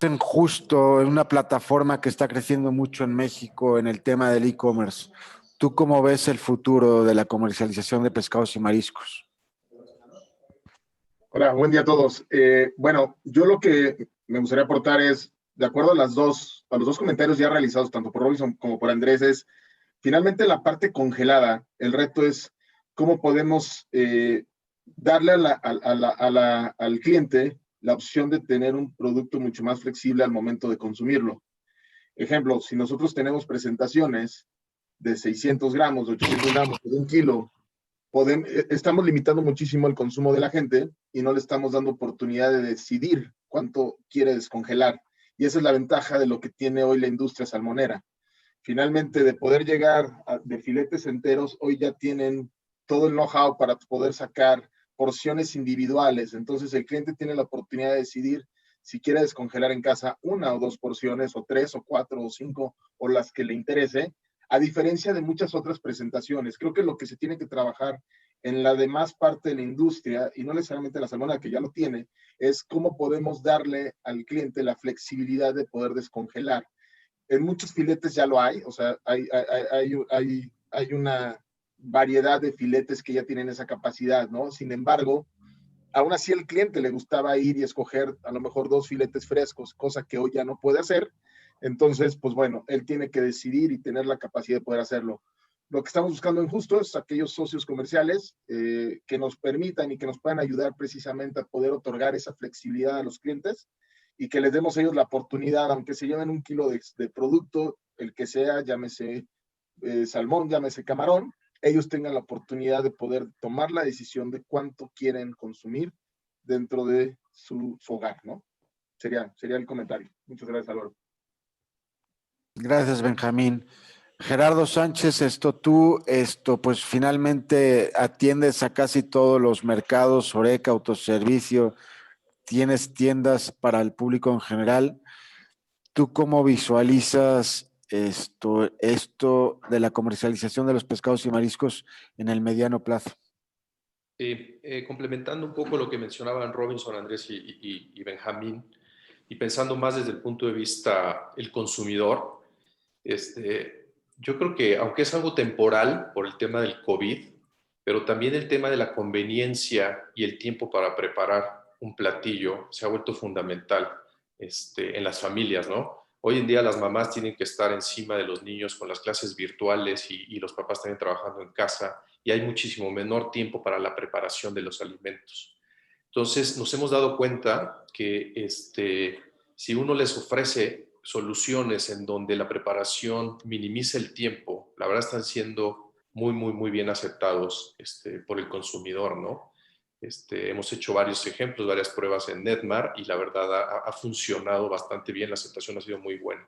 en Justo, en una plataforma que está creciendo mucho en México en el tema del e-commerce. ¿Tú cómo ves el futuro de la comercialización de pescados y mariscos? Hola, buen día a todos. Bueno, yo lo que me gustaría aportar es, de acuerdo a los dos comentarios ya realizados, tanto por Robinson como por Andrés, es finalmente la parte congelada. El reto es cómo podemos darle al cliente la opción de tener un producto mucho más flexible al momento de consumirlo. Ejemplo, si nosotros tenemos presentaciones de 600 gramos, de 800 gramos, de 1 kilo, estamos limitando muchísimo el consumo de la gente y no le estamos dando oportunidad de decidir cuánto quiere descongelar. Y esa es la ventaja de lo que tiene hoy la industria salmonera. Finalmente, de poder llegar de filetes enteros, hoy ya tienen todo el know-how para poder sacar porciones individuales. Entonces, el cliente tiene la oportunidad de decidir si quiere descongelar en casa 1 o 2 porciones, o 3 o 4 o 5, o las que le interese, a diferencia de muchas otras presentaciones. Creo que lo que se tiene que trabajar en la demás parte de la industria, y no necesariamente la salmonera, que ya lo tiene, es cómo podemos darle al cliente la flexibilidad de poder descongelar. En muchos filetes ya lo hay, o sea, hay una variedad de filetes que ya tienen esa capacidad, ¿no? Sin embargo, aún así el cliente le gustaba ir y escoger a lo mejor 2 filetes frescos, cosa que hoy ya no puede hacer. Entonces, pues bueno, él tiene que decidir y tener la capacidad de poder hacerlo. Lo que estamos buscando en Justo es aquellos socios comerciales que nos permitan y que nos puedan ayudar precisamente a poder otorgar esa flexibilidad a los clientes y que les demos a ellos la oportunidad, aunque se lleven 1 kilo de producto, el que sea, llámese salmón, llámese camarón, ellos tengan la oportunidad de poder tomar la decisión de cuánto quieren consumir dentro de su hogar, ¿no? Sería el comentario. Muchas gracias, Álvaro. Gracias, Benjamín. Gerardo Sánchez, tú, pues finalmente atiendes a casi todos los mercados, Oreca, autoservicio, tienes tiendas para el público en general. ¿Tú cómo visualizas esto de la comercialización de los pescados y mariscos en el mediano plazo? Complementando un poco lo que mencionaban Robinson, Andrés y Benjamín, y pensando más desde el punto de vista el consumidor, yo creo que aunque es algo temporal por el tema del COVID, pero también el tema de la conveniencia y el tiempo para preparar un platillo se ha vuelto fundamental en las familias, ¿no? Hoy en día las mamás tienen que estar encima de los niños con las clases virtuales y los papás también trabajando en casa y hay muchísimo menor tiempo para la preparación de los alimentos. Entonces nos hemos dado cuenta que si uno les ofrece soluciones en donde la preparación minimiza el tiempo, la verdad están siendo muy, muy, muy bien aceptados por el consumidor, ¿no? Hemos hecho varios ejemplos, varias pruebas en Netmar y la verdad ha funcionado bastante bien, la aceptación ha sido muy buena.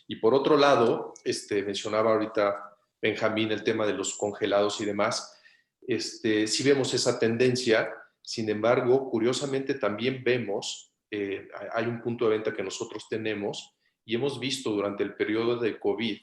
Y por otro lado, mencionaba ahorita Benjamín el tema de los congelados y demás, sí vemos esa tendencia, sin embargo, curiosamente también vemos, hay un punto de venta que nosotros tenemos y hemos visto durante el periodo de COVID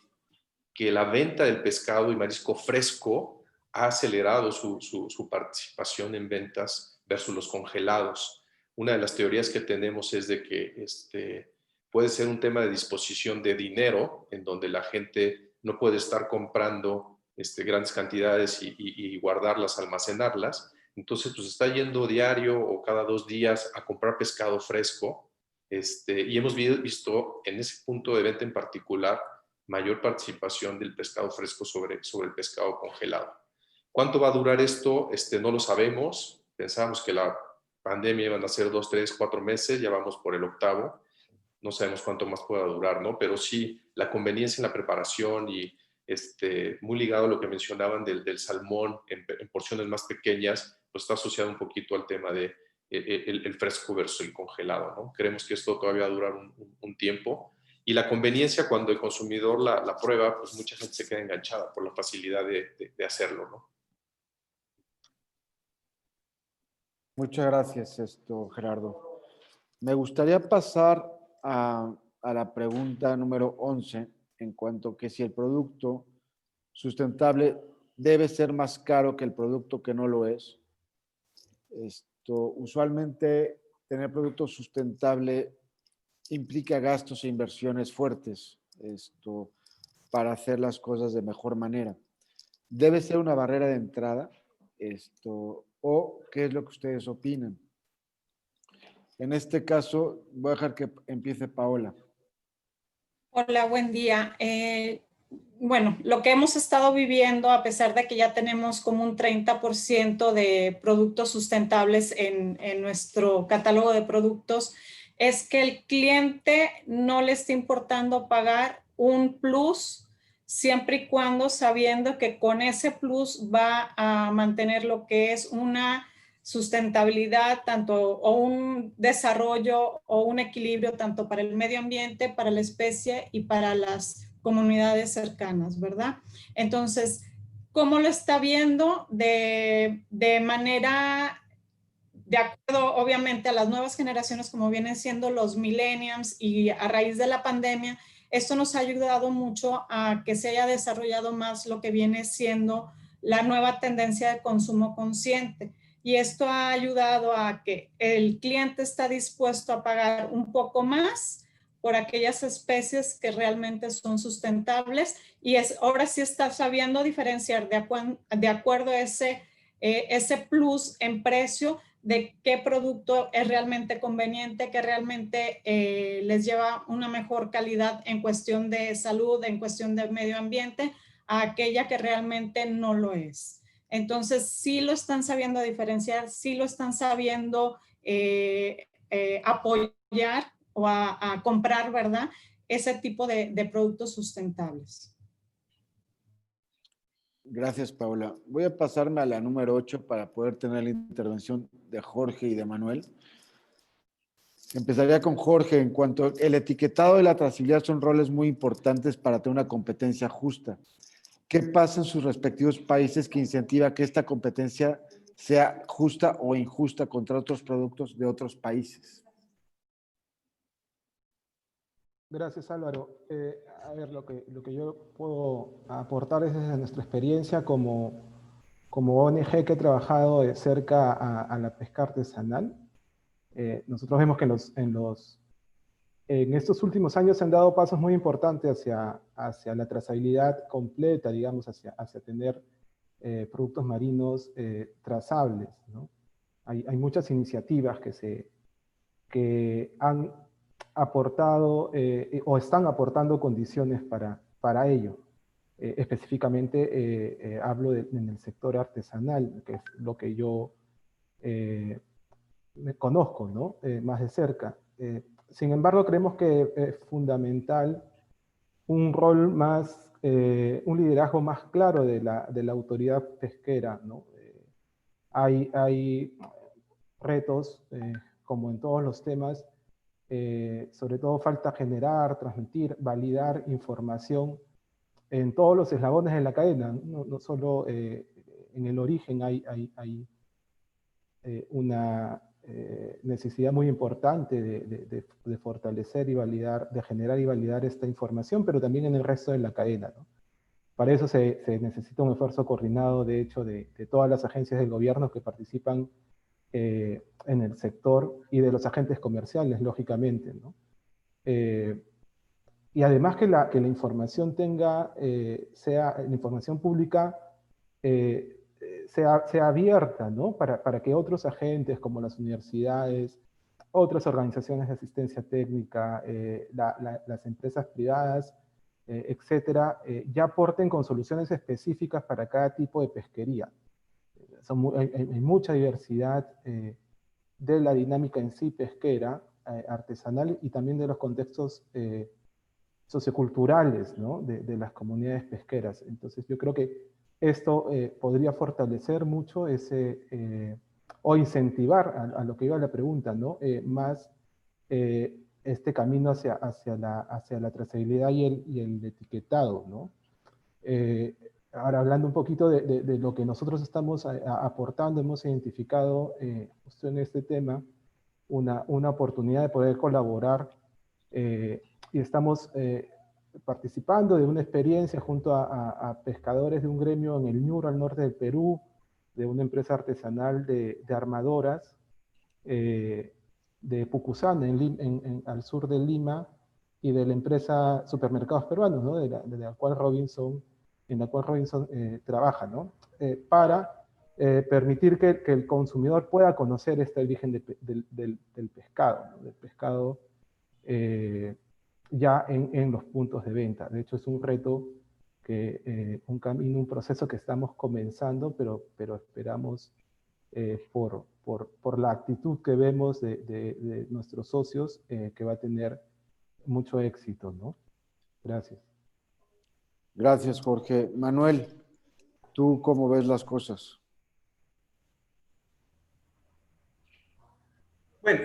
que la venta del pescado y marisco fresco ha acelerado su participación en ventas versus los congelados. Una de las teorías que tenemos es de que puede ser un tema de disposición de dinero, en donde la gente no puede estar comprando grandes cantidades y guardarlas, almacenarlas. Entonces, pues está yendo diario o cada 2 días a comprar pescado fresco. Y hemos visto en ese punto de venta en particular mayor participación del pescado fresco sobre el pescado congelado. ¿Cuánto va a durar esto? No lo sabemos. Pensábamos que la pandemia iban a ser 2, 3, 4 meses, ya vamos por el 8º. No sabemos cuánto más pueda durar, ¿no? Pero sí, la conveniencia en la preparación y muy ligado a lo que mencionaban del salmón en porciones más pequeñas, pues está asociado un poquito al tema de el fresco versus el congelado, ¿no? Creemos que esto todavía va a durar un tiempo. Y la conveniencia, cuando el consumidor la prueba, pues mucha gente se queda enganchada por la facilidad de hacerlo, ¿no? Muchas gracias, Gerardo. Me gustaría pasar a la pregunta número 11, en cuanto que si el producto sustentable debe ser más caro que el producto que no lo es. Usualmente tener producto sustentable implica gastos e inversiones fuertes para hacer las cosas de mejor manera. ¿Debe ser una barrera de entrada? ¿O qué es lo que ustedes opinan? En este caso, voy a dejar que empiece Paola. Hola, buen día. Bueno, lo que hemos estado viviendo, a pesar de que ya tenemos como un 30% de productos sustentables en nuestro catálogo de productos, es que el cliente no le está importando pagar un plus, siempre y cuando sabiendo que con ese plus va a mantener lo que es una sustentabilidad, tanto o un desarrollo o un equilibrio tanto para el medio ambiente, para la especie y para las comunidades cercanas, ¿verdad? Entonces, ¿cómo lo está viendo? De manera, de acuerdo obviamente a las nuevas generaciones como vienen siendo los millennials, y a raíz de la pandemia, esto nos ha ayudado mucho a que se haya desarrollado más lo que viene siendo la nueva tendencia de consumo consciente. Y esto ha ayudado a que el cliente está dispuesto a pagar un poco más por aquellas especies que realmente son sustentables, y ahora sí está sabiendo diferenciar de acuerdo a ese plus en precio de qué producto es realmente conveniente, que realmente les lleva una mejor calidad en cuestión de salud, en cuestión de medio ambiente, a aquella que realmente no lo es. Entonces, sí lo están sabiendo diferenciar, sí lo están sabiendo apoyar o a comprar, ¿verdad? Ese tipo de productos sustentables. Gracias, Paola. Voy a pasarme a la número 8 para poder tener la intervención de Jorge y de Manuel. Empezaría con Jorge. En cuanto el etiquetado y la trazabilidad son roles muy importantes para tener una competencia justa. ¿Qué pasa en sus respectivos países que incentiva que esta competencia sea justa o injusta contra otros productos de otros países? Gracias, Álvaro. A ver, lo que yo puedo aportar es desde nuestra experiencia como ONG que ha trabajado de cerca a la pesca artesanal. Nosotros vemos que en estos últimos años se han dado pasos muy importantes hacia la trazabilidad completa, digamos, hacia tener productos marinos trazables, ¿no? Hay muchas iniciativas que han aportado o están aportando condiciones para ello. Específicamente hablo en el sector artesanal, que es lo que yo me conozco, ¿no? Más de cerca. Sin embargo, creemos que es fundamental un rol más, un liderazgo más claro de la autoridad pesquera, ¿no? Hay retos, como en todos los temas, sobre todo falta generar, transmitir, validar información en todos los eslabones de la cadena, no solo en el origen hay una necesidad muy importante de fortalecer y validar, de generar y validar esta información, pero también en el resto de la cadena, ¿no? Para eso se necesita un esfuerzo coordinado, de hecho, de todas las agencias del gobierno que participan en el sector y de los agentes comerciales, lógicamente, ¿no? Y además que la información la información pública sea abierta, ¿no? Para que otros agentes como las universidades, otras organizaciones de asistencia técnica, las empresas privadas, etcétera, ya aporten con soluciones específicas para cada tipo de pesquería. Hay mucha diversidad de la dinámica en sí pesquera, artesanal, y también de los contextos socioculturales, ¿no? de las comunidades pesqueras. Entonces yo creo que esto podría fortalecer mucho o incentivar a lo que iba la pregunta, ¿no? Más este camino hacia la trazabilidad y el etiquetado, ¿no? Ahora, hablando un poquito de lo que nosotros estamos aportando, hemos identificado justo en este tema una oportunidad de poder colaborar y estamos participando de una experiencia junto a pescadores de un gremio en el Ñuro, al norte del Perú, de una empresa artesanal de armadoras, de Pucusán, al sur de Lima, y de la empresa Supermercados Peruanos, ¿no? en la cual Robinson trabaja, ¿no? Para permitir que el consumidor pueda conocer este origen del pescado, ¿no? Del pescado ya en los puntos de venta. De hecho, es un reto, un camino, un proceso que estamos comenzando, pero esperamos por la actitud que vemos de nuestros socios, que va a tener mucho éxito, ¿no? Gracias. Gracias, Jorge. Manuel, ¿tú cómo ves las cosas? Bueno,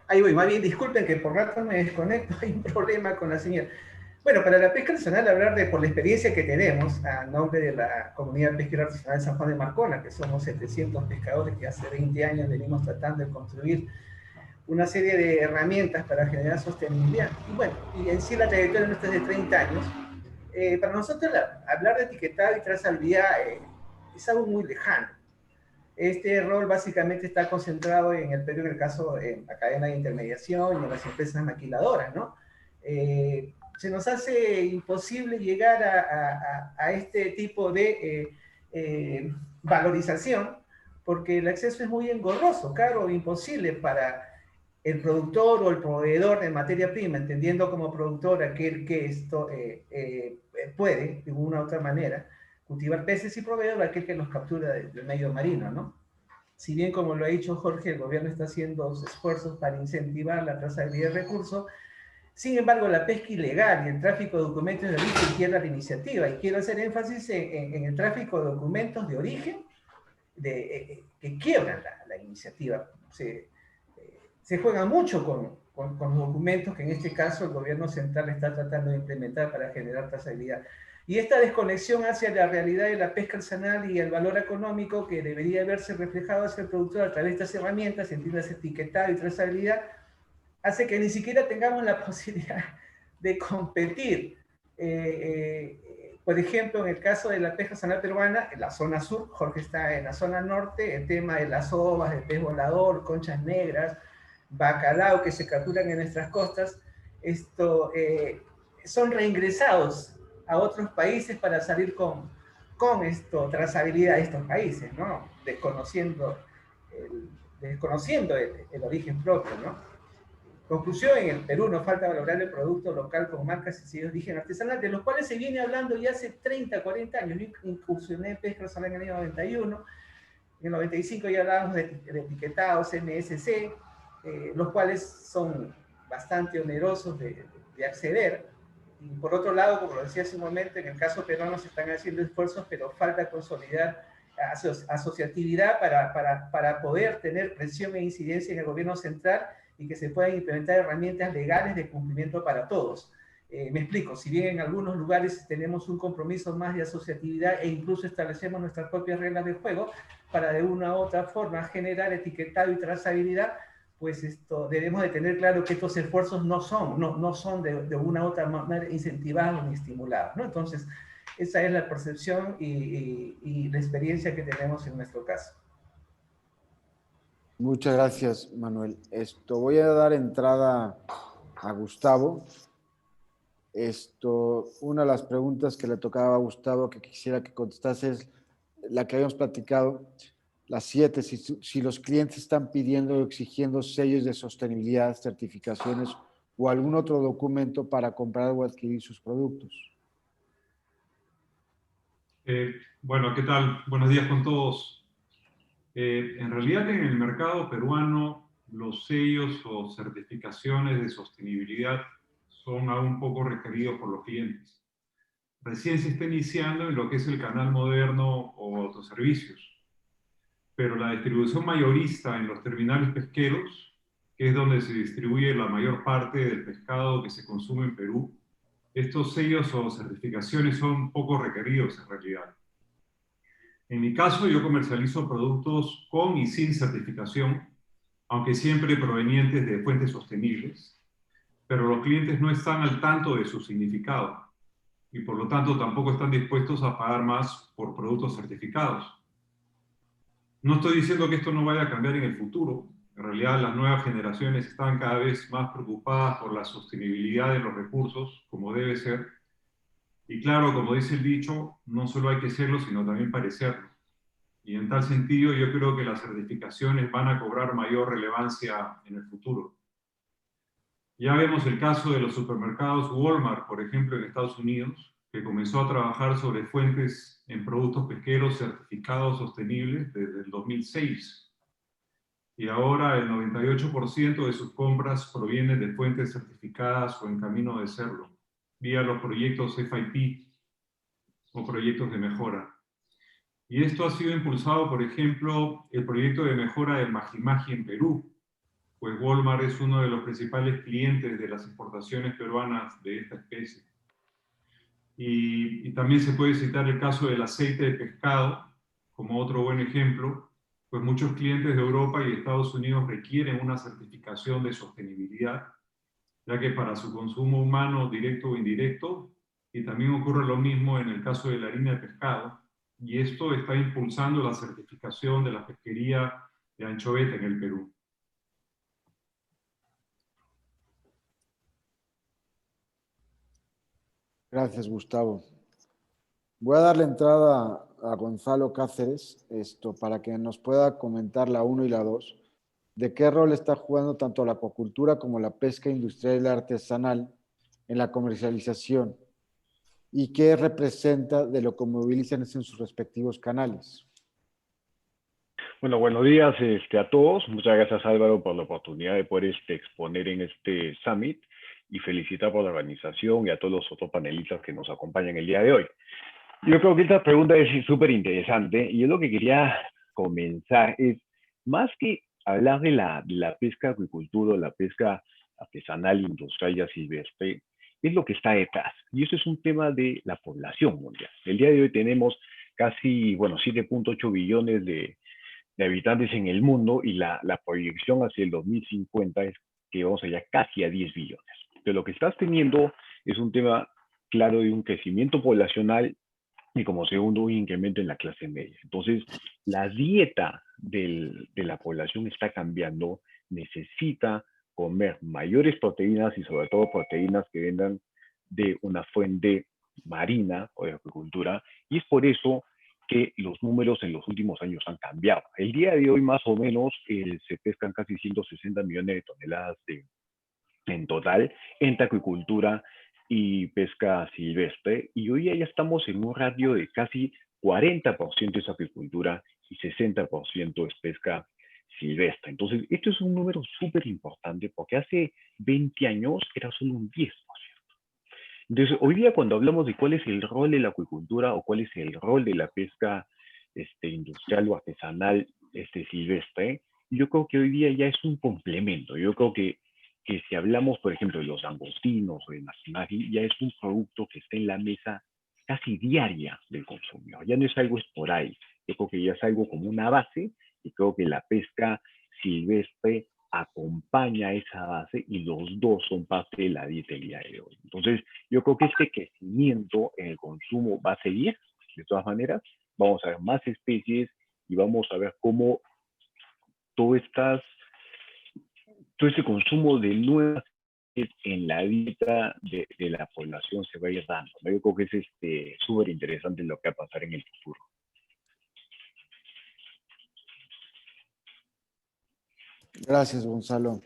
ahí voy. Más bien, disculpen que por rato me desconecto, hay un problema con la señal. Bueno, para la pesca artesanal, hablar por la experiencia que tenemos a nombre de la comunidad pesquera artesanal de San Juan de Marcona, que somos 700 pescadores que hace 20 años venimos tratando de construir una serie de herramientas para generar sostenibilidad. Y bueno, y en sí la trayectoria nuestra es de 30 años. Para nosotros hablar de etiquetado y trazabilidad es algo muy lejano. Este rol básicamente está concentrado en el Perú, en el caso de la cadena de intermediación y en las empresas maquiladoras, ¿no? Se nos hace imposible llegar a este tipo de valorización porque el acceso es muy engorroso, caro, imposible para el productor o el proveedor de materia prima, entendiendo como productor aquel que esto puede, de una u otra manera, cultivar peces, y proveedor aquel que los captura del medio marino, ¿no? Si bien, como lo ha dicho Jorge, el gobierno está haciendo esfuerzos para incentivar la trazabilidad de recursos, sin embargo, la pesca ilegal y el tráfico de documentos de origen quiebra la iniciativa, y quiero hacer énfasis en el tráfico de documentos de origen que quiebran la iniciativa. Se juega mucho con los documentos que en este caso el gobierno central está tratando de implementar para generar trazabilidad. Y esta desconexión hacia la realidad de la pesca artesanal y el valor económico que debería verse reflejado hacia el productor a través de estas herramientas, entiendas etiquetado y trazabilidad, hace que ni siquiera tengamos la posibilidad de competir. Por ejemplo, en el caso de la pesca artesanal peruana, en la zona sur, Jorge está en la zona norte, el tema de las ovas, el pez volador, conchas negras, bacalao que se capturan en nuestras costas, son reingresados a otros países para salir con trazabilidad de estos países, ¿no? Desconociendo el origen propio, ¿no? Conclusión, en el Perú nos falta valorar el producto local con marcas y sellos de origen artesanal, de los cuales se viene hablando ya hace 30, 40 años. Yo incursioné en pesca artesanal en el año 91, en el 95 ya hablábamos de etiquetados, MSC, los cuales son bastante onerosos de acceder. Y por otro lado, como lo decía hace un momento, en el caso peruano se están haciendo esfuerzos, pero falta consolidar asociatividad para poder tener presión e incidencia en el gobierno central y que se puedan implementar herramientas legales de cumplimiento para todos. Me explico, si bien en algunos lugares tenemos un compromiso más de asociatividad e incluso establecemos nuestras propias reglas de juego para de una u otra forma generar etiquetado y trazabilidad, pues debemos de tener claro que estos esfuerzos no son de una u otra manera incentivados ni estimulados, ¿no? Entonces, esa es la percepción y la experiencia que tenemos en nuestro caso. Muchas gracias, Manuel. Voy a dar entrada a Gustavo. Una de las preguntas que le tocaba a Gustavo que quisiera que contestase es la que habíamos platicado, las 7, si los clientes están pidiendo o exigiendo sellos de sostenibilidad, certificaciones o algún otro documento para comprar o adquirir sus productos. Bueno, ¿qué tal? Buenos días con todos. En realidad, en el mercado peruano, los sellos o certificaciones de sostenibilidad son aún poco requeridos por los clientes. Recién se está iniciando en lo que es el canal moderno o autoservicios, pero la distribución mayorista en los terminales pesqueros, que es donde se distribuye la mayor parte del pescado que se consume en Perú, estos sellos o certificaciones son poco requeridos en realidad. En mi caso, yo comercializo productos con y sin certificación, aunque siempre provenientes de fuentes sostenibles, pero los clientes no están al tanto de su significado y por lo tanto tampoco están dispuestos a pagar más por productos certificados. No estoy diciendo que esto no vaya a cambiar en el futuro, En realidad, las nuevas generaciones están cada vez más preocupadas por la sostenibilidad de los recursos, como debe ser. Y claro, como dice el dicho, no solo hay que serlo, sino también parecerlo. Y en tal sentido, yo creo que las certificaciones van a cobrar mayor relevancia en el futuro. Ya vemos el caso de los supermercados Walmart, por ejemplo, en Estados Unidos, que comenzó a trabajar sobre fuentes en productos pesqueros certificados sostenibles desde el 2006. Y ahora el 98% de sus compras provienen de fuentes certificadas o en camino de serlo, vía los proyectos FIP o proyectos de mejora. Y esto ha sido impulsado, por ejemplo, el proyecto de mejora del Maji en Perú, pues Walmart es uno de los principales clientes de las exportaciones peruanas de esta especie. Y también se puede citar el caso del aceite de pescado como otro buen ejemplo, pues muchos clientes de Europa y Estados Unidos requieren una certificación de sostenibilidad, ya que para su consumo humano directo o indirecto, y también ocurre lo mismo en el caso de la harina de pescado, y esto está impulsando la certificación de la pesquería de anchoveta en el Perú. Gracias, Gustavo. Voy a darle entrada a Gonzálo Cáceres, para que nos pueda comentar la 1 y la 2, de qué rol está jugando tanto la acuacultura como la pesca industrial y artesanal en la comercialización y qué representa de lo que movilizan en sus respectivos canales. Bueno, buenos días a todos. Muchas gracias, Álvaro, por la oportunidad de poder exponer en este Summit y felicitar por la organización y a todos los otros panelistas que nos acompañan el día de hoy. Yo creo que esta pregunta es súper interesante y yo lo que quería comenzar es, más que hablar de la pesca acuicultura o la pesca artesanal, industrial y silvestre, es lo que está detrás. Y eso es un tema de la población mundial. El día de hoy tenemos casi, 7.8 billones de habitantes en el mundo y la proyección hacia el 2050 es que vamos a llegar casi a 10 billones. Pero lo que estás teniendo es un tema claro de un crecimiento poblacional y como segundo un incremento en la clase media. Entonces, la dieta de la población está cambiando, necesita comer mayores proteínas y sobre todo proteínas que vengan de una fuente marina o de acuicultura, y es por eso que los números en los últimos años han cambiado. El día de hoy, más o menos, se pescan casi 160 millones de toneladas en total entre acuicultura y pesca silvestre, y hoy ya estamos en un ratio de casi 40% es acuicultura y 60% es pesca silvestre. Entonces, esto es un número súper importante porque hace 20 años era solo un 10%. Entonces, hoy día cuando hablamos de cuál es el rol de la acuicultura o cuál es el rol de la pesca industrial o artesanal silvestre, yo creo que hoy día ya es un complemento. Yo creo que si hablamos, por ejemplo, de los langostinos o de mariscos, ya es un producto que está en la mesa casi diaria del consumidor. Ya no es algo esporádico. Yo creo que ya es algo como una base y creo que la pesca silvestre acompaña esa base y los dos son parte de la dieta del día de hoy. Entonces, yo creo que este crecimiento en el consumo va a seguir, de todas maneras. Vamos a ver más especies y vamos a ver cómo todo ese consumo de nuevas especies en la dieta de la población se va a ir dando, ¿no? Yo creo que es súper interesante lo que va a pasar en el futuro. Gracias, Gonzalo.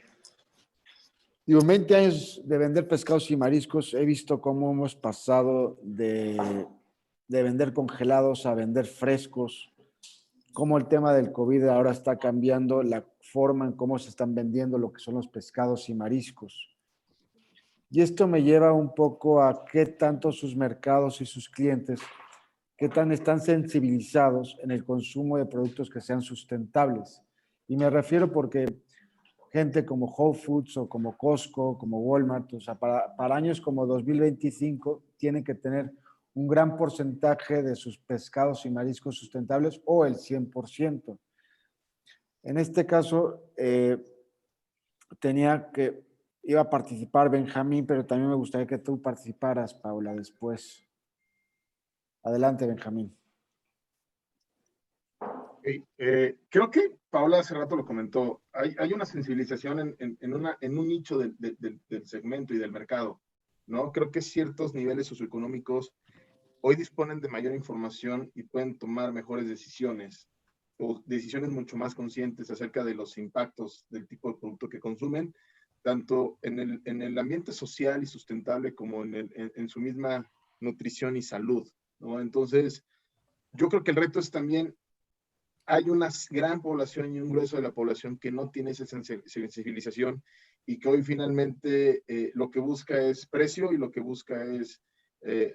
Digo, 20 años de vender pescados y mariscos, he visto cómo hemos pasado de vender congelados a vender frescos, cómo el tema del COVID ahora está cambiando la forma en cómo se están vendiendo lo que son los pescados y mariscos. Y esto me lleva un poco a qué tanto sus mercados y sus clientes, qué tan están sensibilizados en el consumo de productos que sean sustentables. Y me refiero porque gente como Whole Foods o como Costco, como Walmart, o sea, para años como 2025 tienen que tener un gran porcentaje de sus pescados y mariscos sustentables o el 100%. En este caso, iba a participar Benjamín, pero también me gustaría que tú participaras, Paola, después. Adelante, Benjamín. Creo que Paola hace rato lo comentó. Hay una sensibilización en un nicho del segmento y del mercado, ¿no? Creo que ciertos niveles socioeconómicos hoy disponen de mayor información y pueden tomar mejores decisiones o decisiones mucho más conscientes acerca de los impactos del tipo de producto que consumen, tanto en el ambiente social y sustentable como en su misma nutrición y salud, ¿no? Entonces, yo creo que el reto es también, hay una gran población y un grueso de la población que no tiene esa sensibilización y que hoy finalmente lo que busca es precio y lo que busca es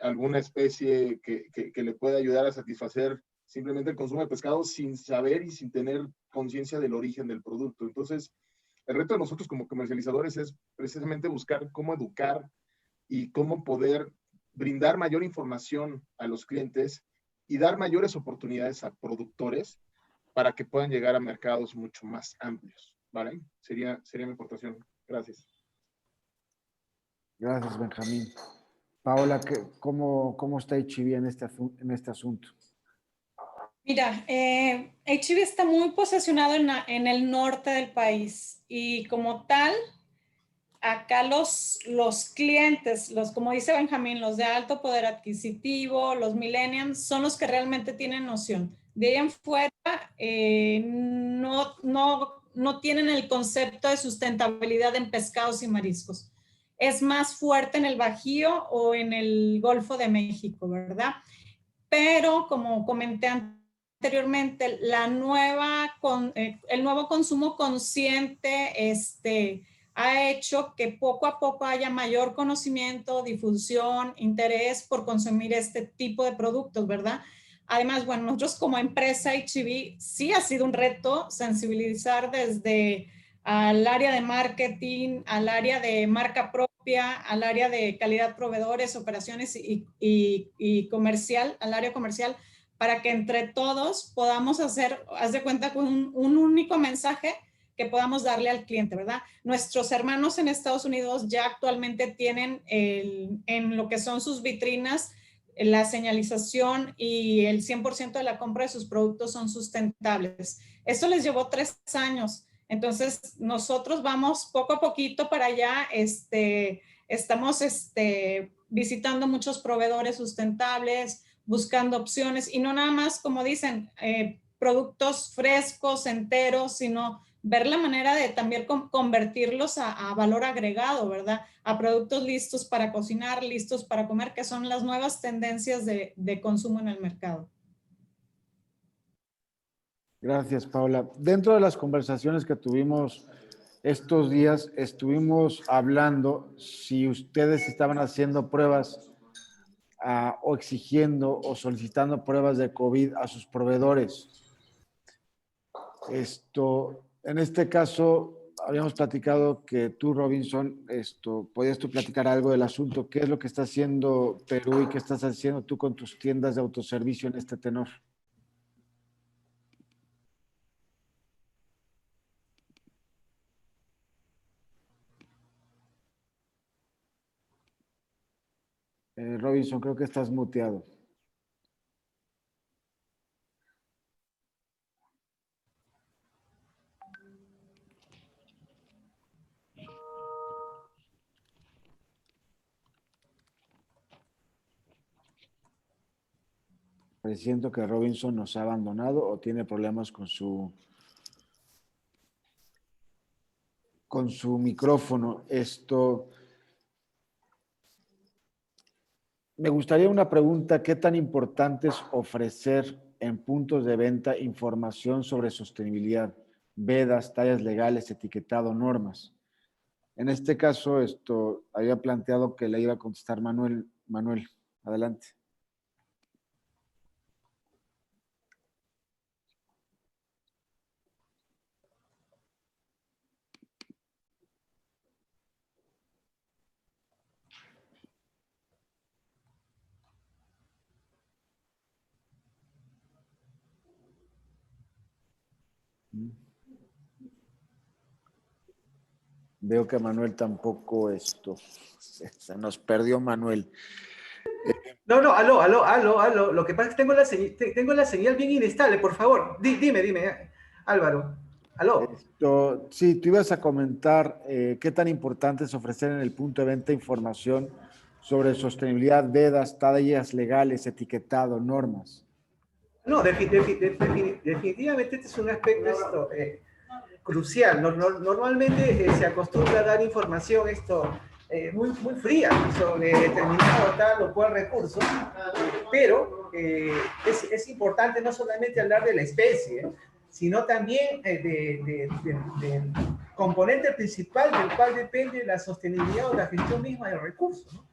alguna especie que le pueda ayudar a satisfacer simplemente el consumo de pescado sin saber y sin tener conciencia del origen del producto. Entonces, el reto de nosotros como comercializadores es precisamente buscar cómo educar y cómo poder brindar mayor información a los clientes y dar mayores oportunidades a productores para que puedan llegar a mercados mucho más amplios, ¿vale? Sería mi aportación. Gracias. Gracias, Benjamín. Paola, ¿cómo está HB en este asunto? Mira, HB está muy posicionado en el norte del país y como tal, acá los clientes, como dice Benjamín, los de alto poder adquisitivo, los millennials, son los que realmente tienen noción. De ahí en fuera, no tienen el concepto de sustentabilidad en pescados y mariscos. Es más fuerte en el Bajío o en el Golfo de México, ¿verdad? Pero como comenté anteriormente, el nuevo consumo consciente ha hecho que poco a poco haya mayor conocimiento, difusión, interés por consumir este tipo de productos, ¿verdad? Además, bueno, nosotros como empresa HB sí ha sido un reto sensibilizar desde al área de marketing, al área de marca propia, al área de calidad proveedores, operaciones y comercial, al área comercial, para que entre todos podamos haz de cuenta con un único mensaje que podamos darle al cliente, ¿verdad? Nuestros hermanos en Estados Unidos ya actualmente tienen en lo que son sus vitrinas la señalización y el 100% de la compra de sus productos son sustentables. Esto les llevó 3 años. Entonces, nosotros vamos poco a poquito para allá. Estamos visitando muchos proveedores sustentables, buscando opciones y no nada más, como dicen, productos frescos, enteros, sino ver la manera de también convertirlos a valor agregado, ¿verdad? A productos listos para cocinar, listos para comer, que son las nuevas tendencias de consumo en el mercado. Gracias, Paola. Dentro de las conversaciones que tuvimos estos días, estuvimos hablando si ustedes estaban haciendo pruebas o exigiendo o solicitando pruebas de COVID a sus proveedores. En este caso, habíamos platicado que tú, Robinson, podías tú platicar algo del asunto. ¿Qué es lo que está haciendo Perú y qué estás haciendo tú con tus tiendas de autoservicio en este tenor? Robinson, creo que estás muteado. Siento que Robinson nos ha abandonado o tiene problemas con su micrófono. Me gustaría una pregunta: ¿qué tan importante es ofrecer en puntos de venta información sobre sostenibilidad, vedas, tallas legales, etiquetado, normas? En este caso, había planteado que le iba a contestar Manuel. Manuel, adelante. Veo que Manuel tampoco se nos perdió Manuel. No, aló. Lo que pasa es que tengo la señal bien inestable, por favor. Dime, Álvaro. Aló. Sí, tú ibas a comentar qué tan importante es ofrecer en el punto de venta información sobre sostenibilidad, vedas, tallas legales, etiquetado, normas. No, definitivamente este es un aspecto crucial. Normalmente se acostumbra a dar información muy fría sobre determinado tal o cual recurso, pero es importante no solamente hablar de la especie, sino también del componente principal del cual depende la sostenibilidad o la gestión misma del recurso, ¿no?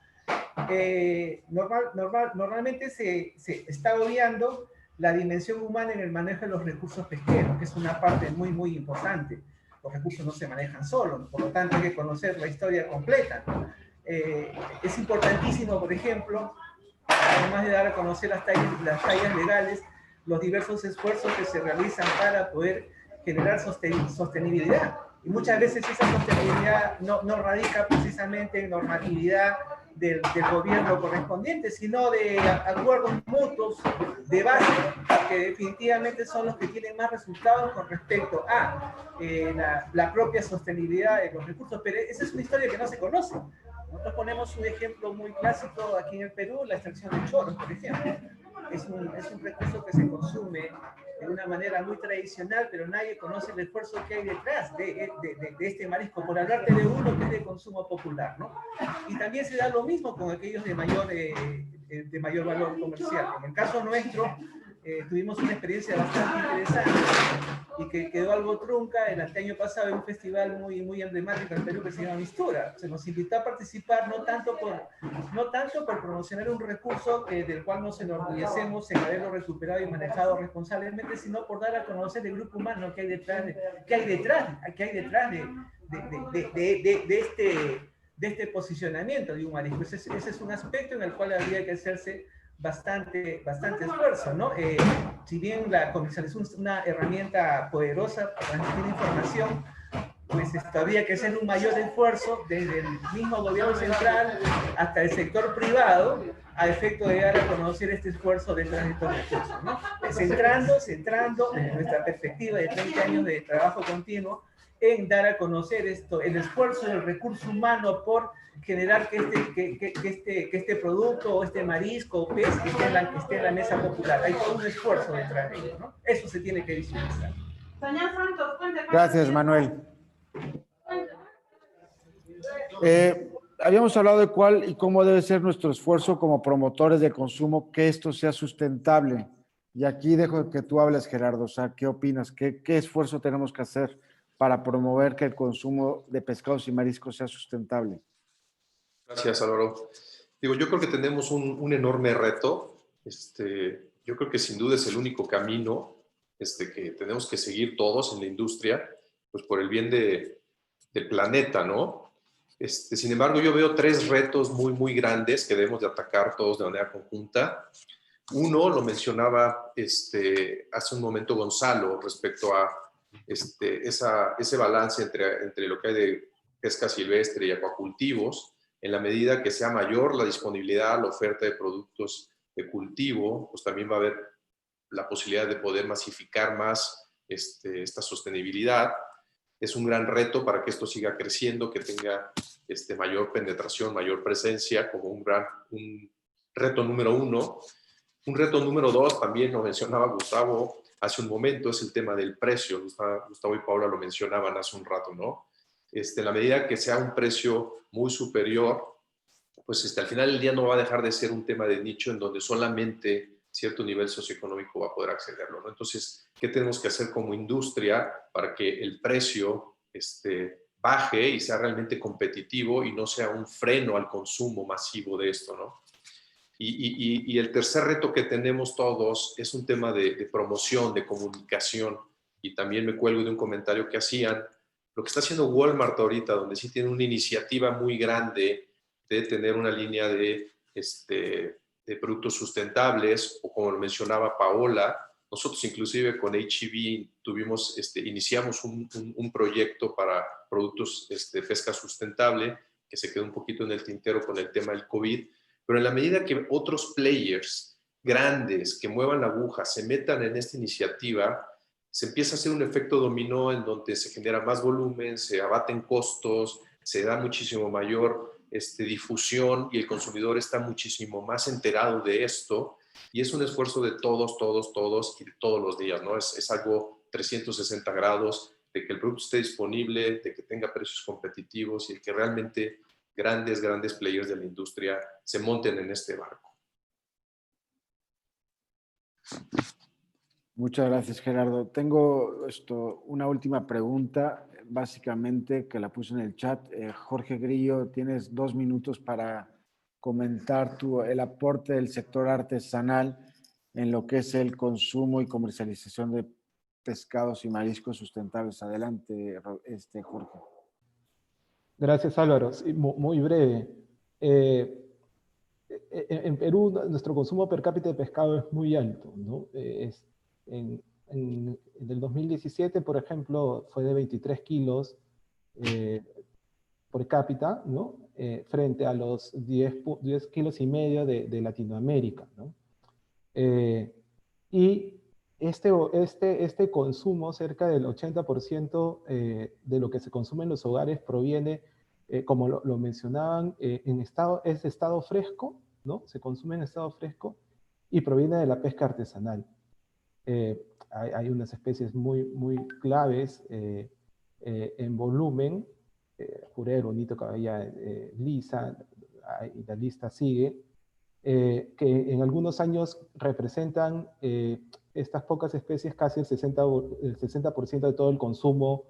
Normalmente se está obviando la dimensión humana en el manejo de los recursos pesqueros, que es una parte muy importante. Los recursos no se manejan solos, por lo tanto hay que conocer la historia completa, ¿no? Es importantísimo, por ejemplo, además de dar a conocer las tallas legales, los diversos esfuerzos que se realizan para poder generar sostenibilidad. Y muchas veces esa sostenibilidad no radica precisamente en normatividad del gobierno correspondiente, sino de acuerdos mutuos de base, que definitivamente son los que tienen más resultados con respecto a la propia sostenibilidad de los recursos. Pero esa es una historia que no se conoce. Nosotros ponemos un ejemplo muy clásico aquí en el Perú, la extracción de choros, por ejemplo. Es un recurso que se consume de una manera muy tradicional, pero nadie conoce el esfuerzo que hay detrás de este marisco, por hablarte de uno que es de consumo popular, ¿no? Y también se da lo mismo con aquellos de mayor valor comercial. En el caso nuestro, tuvimos una experiencia bastante interesante y que quedó algo trunca el año pasado en un festival muy emblemático en Perú que se llama Mistura. Se nos invitó a participar no tanto por promocionar un recurso del cual nos enorgullecemos en haberlo recuperado y manejado responsablemente, sino por dar a conocer el grupo humano que hay detrás de este posicionamiento de un marisco. Ese es un aspecto en el cual habría que hacerse bastante esfuerzo, ¿no? Si bien la comercialización es una herramienta poderosa para transmitir información, pues habría que hacer un mayor esfuerzo desde el mismo gobierno central hasta el sector privado a efecto de dar a conocer este esfuerzo detrás de estos recursos, ¿no? Centrando en nuestra perspectiva de 30 años de trabajo continuo en dar a conocer el esfuerzo del recurso humano por generar que este producto o este marisco o pez esté en la mesa popular. Hay todo un esfuerzo detrás de ello, ¿no? Eso se tiene que visualizar. Gracias, Manuel. Habíamos hablado de cuál y cómo debe ser nuestro esfuerzo como promotores de consumo, que esto sea sustentable. Y aquí dejo que tú hables, Gerardo. O sea, ¿qué opinas? ¿Qué esfuerzo tenemos que hacer para promover que el consumo de pescados y mariscos sea sustentable? Gracias, Álvaro. Digo, yo creo que tenemos un enorme reto. Yo creo que sin duda es el único camino que tenemos que seguir todos en la industria, pues por el bien del planeta, ¿no? Sin embargo, yo veo tres retos muy grandes que debemos de atacar todos de manera conjunta. Uno, lo mencionaba hace un momento Gonzálo, respecto a ese balance entre lo que hay de pesca silvestre y acuacultivos. En la medida que sea mayor la disponibilidad, la oferta de productos de cultivo, pues también va a haber la posibilidad de poder masificar más esta sostenibilidad. Es un gran reto para que esto siga creciendo, que tenga mayor penetración, mayor presencia, como un reto número uno. Un reto número dos, también lo mencionaba Gustavo hace un momento, es el tema del precio. Gustavo y Paola lo mencionaban hace un rato, ¿no? En la medida que sea un precio muy superior, pues al final del día no va a dejar de ser un tema de nicho en donde solamente cierto nivel socioeconómico va a poder accederlo, ¿no? Entonces, ¿qué tenemos que hacer como industria para que el precio baje y sea realmente competitivo y no sea un freno al consumo masivo de esto, ¿no? Y el tercer reto que tenemos todos es un tema de promoción, de comunicación, y también me cuelgo de un comentario que hacían, lo que está haciendo Walmart ahorita, donde sí tiene una iniciativa muy grande de tener una línea de productos sustentables, o como lo mencionaba Paola, nosotros inclusive con H-E-B iniciamos un proyecto para productos de pesca sustentable, que se quedó un poquito en el tintero con el tema del COVID, Pero en la medida que otros players grandes que muevan la aguja se metan en esta iniciativa, se empieza a hacer un efecto dominó en donde se genera más volumen, se abaten costos, se da muchísimo mayor difusión y el consumidor está muchísimo más enterado de esto, y es un esfuerzo de todos y de todos los días, ¿no? Es algo 360 grados de que el producto esté disponible, de que tenga precios competitivos y de que realmente grandes players de la industria se monten en este barco. Muchas gracias, Gerardo. Tengo una última pregunta, básicamente, que la puse en el chat. Jorge Grillo, tienes 2 minutos para comentar el aporte del sector artesanal en lo que es el consumo y comercialización de pescados y mariscos sustentables. Adelante, Jorge. Gracias, Álvaro. Sí, muy breve. En Perú, nuestro consumo per cápita de pescado es muy alto, ¿no? En el 2017, por ejemplo, fue de 23 kilos por cápita, ¿no? Frente a los 10 kilos y medio de Latinoamérica, ¿no? Y este consumo, cerca del 80% de lo que se consume en los hogares proviene, como lo mencionaban, es de estado fresco, ¿no? Se consume en estado fresco y proviene de la pesca artesanal. Hay unas especies muy claves en volumen, jurel, bonito, caballa lisa, y la lista sigue, que en algunos años representan estas pocas especies casi el 60% de todo el consumo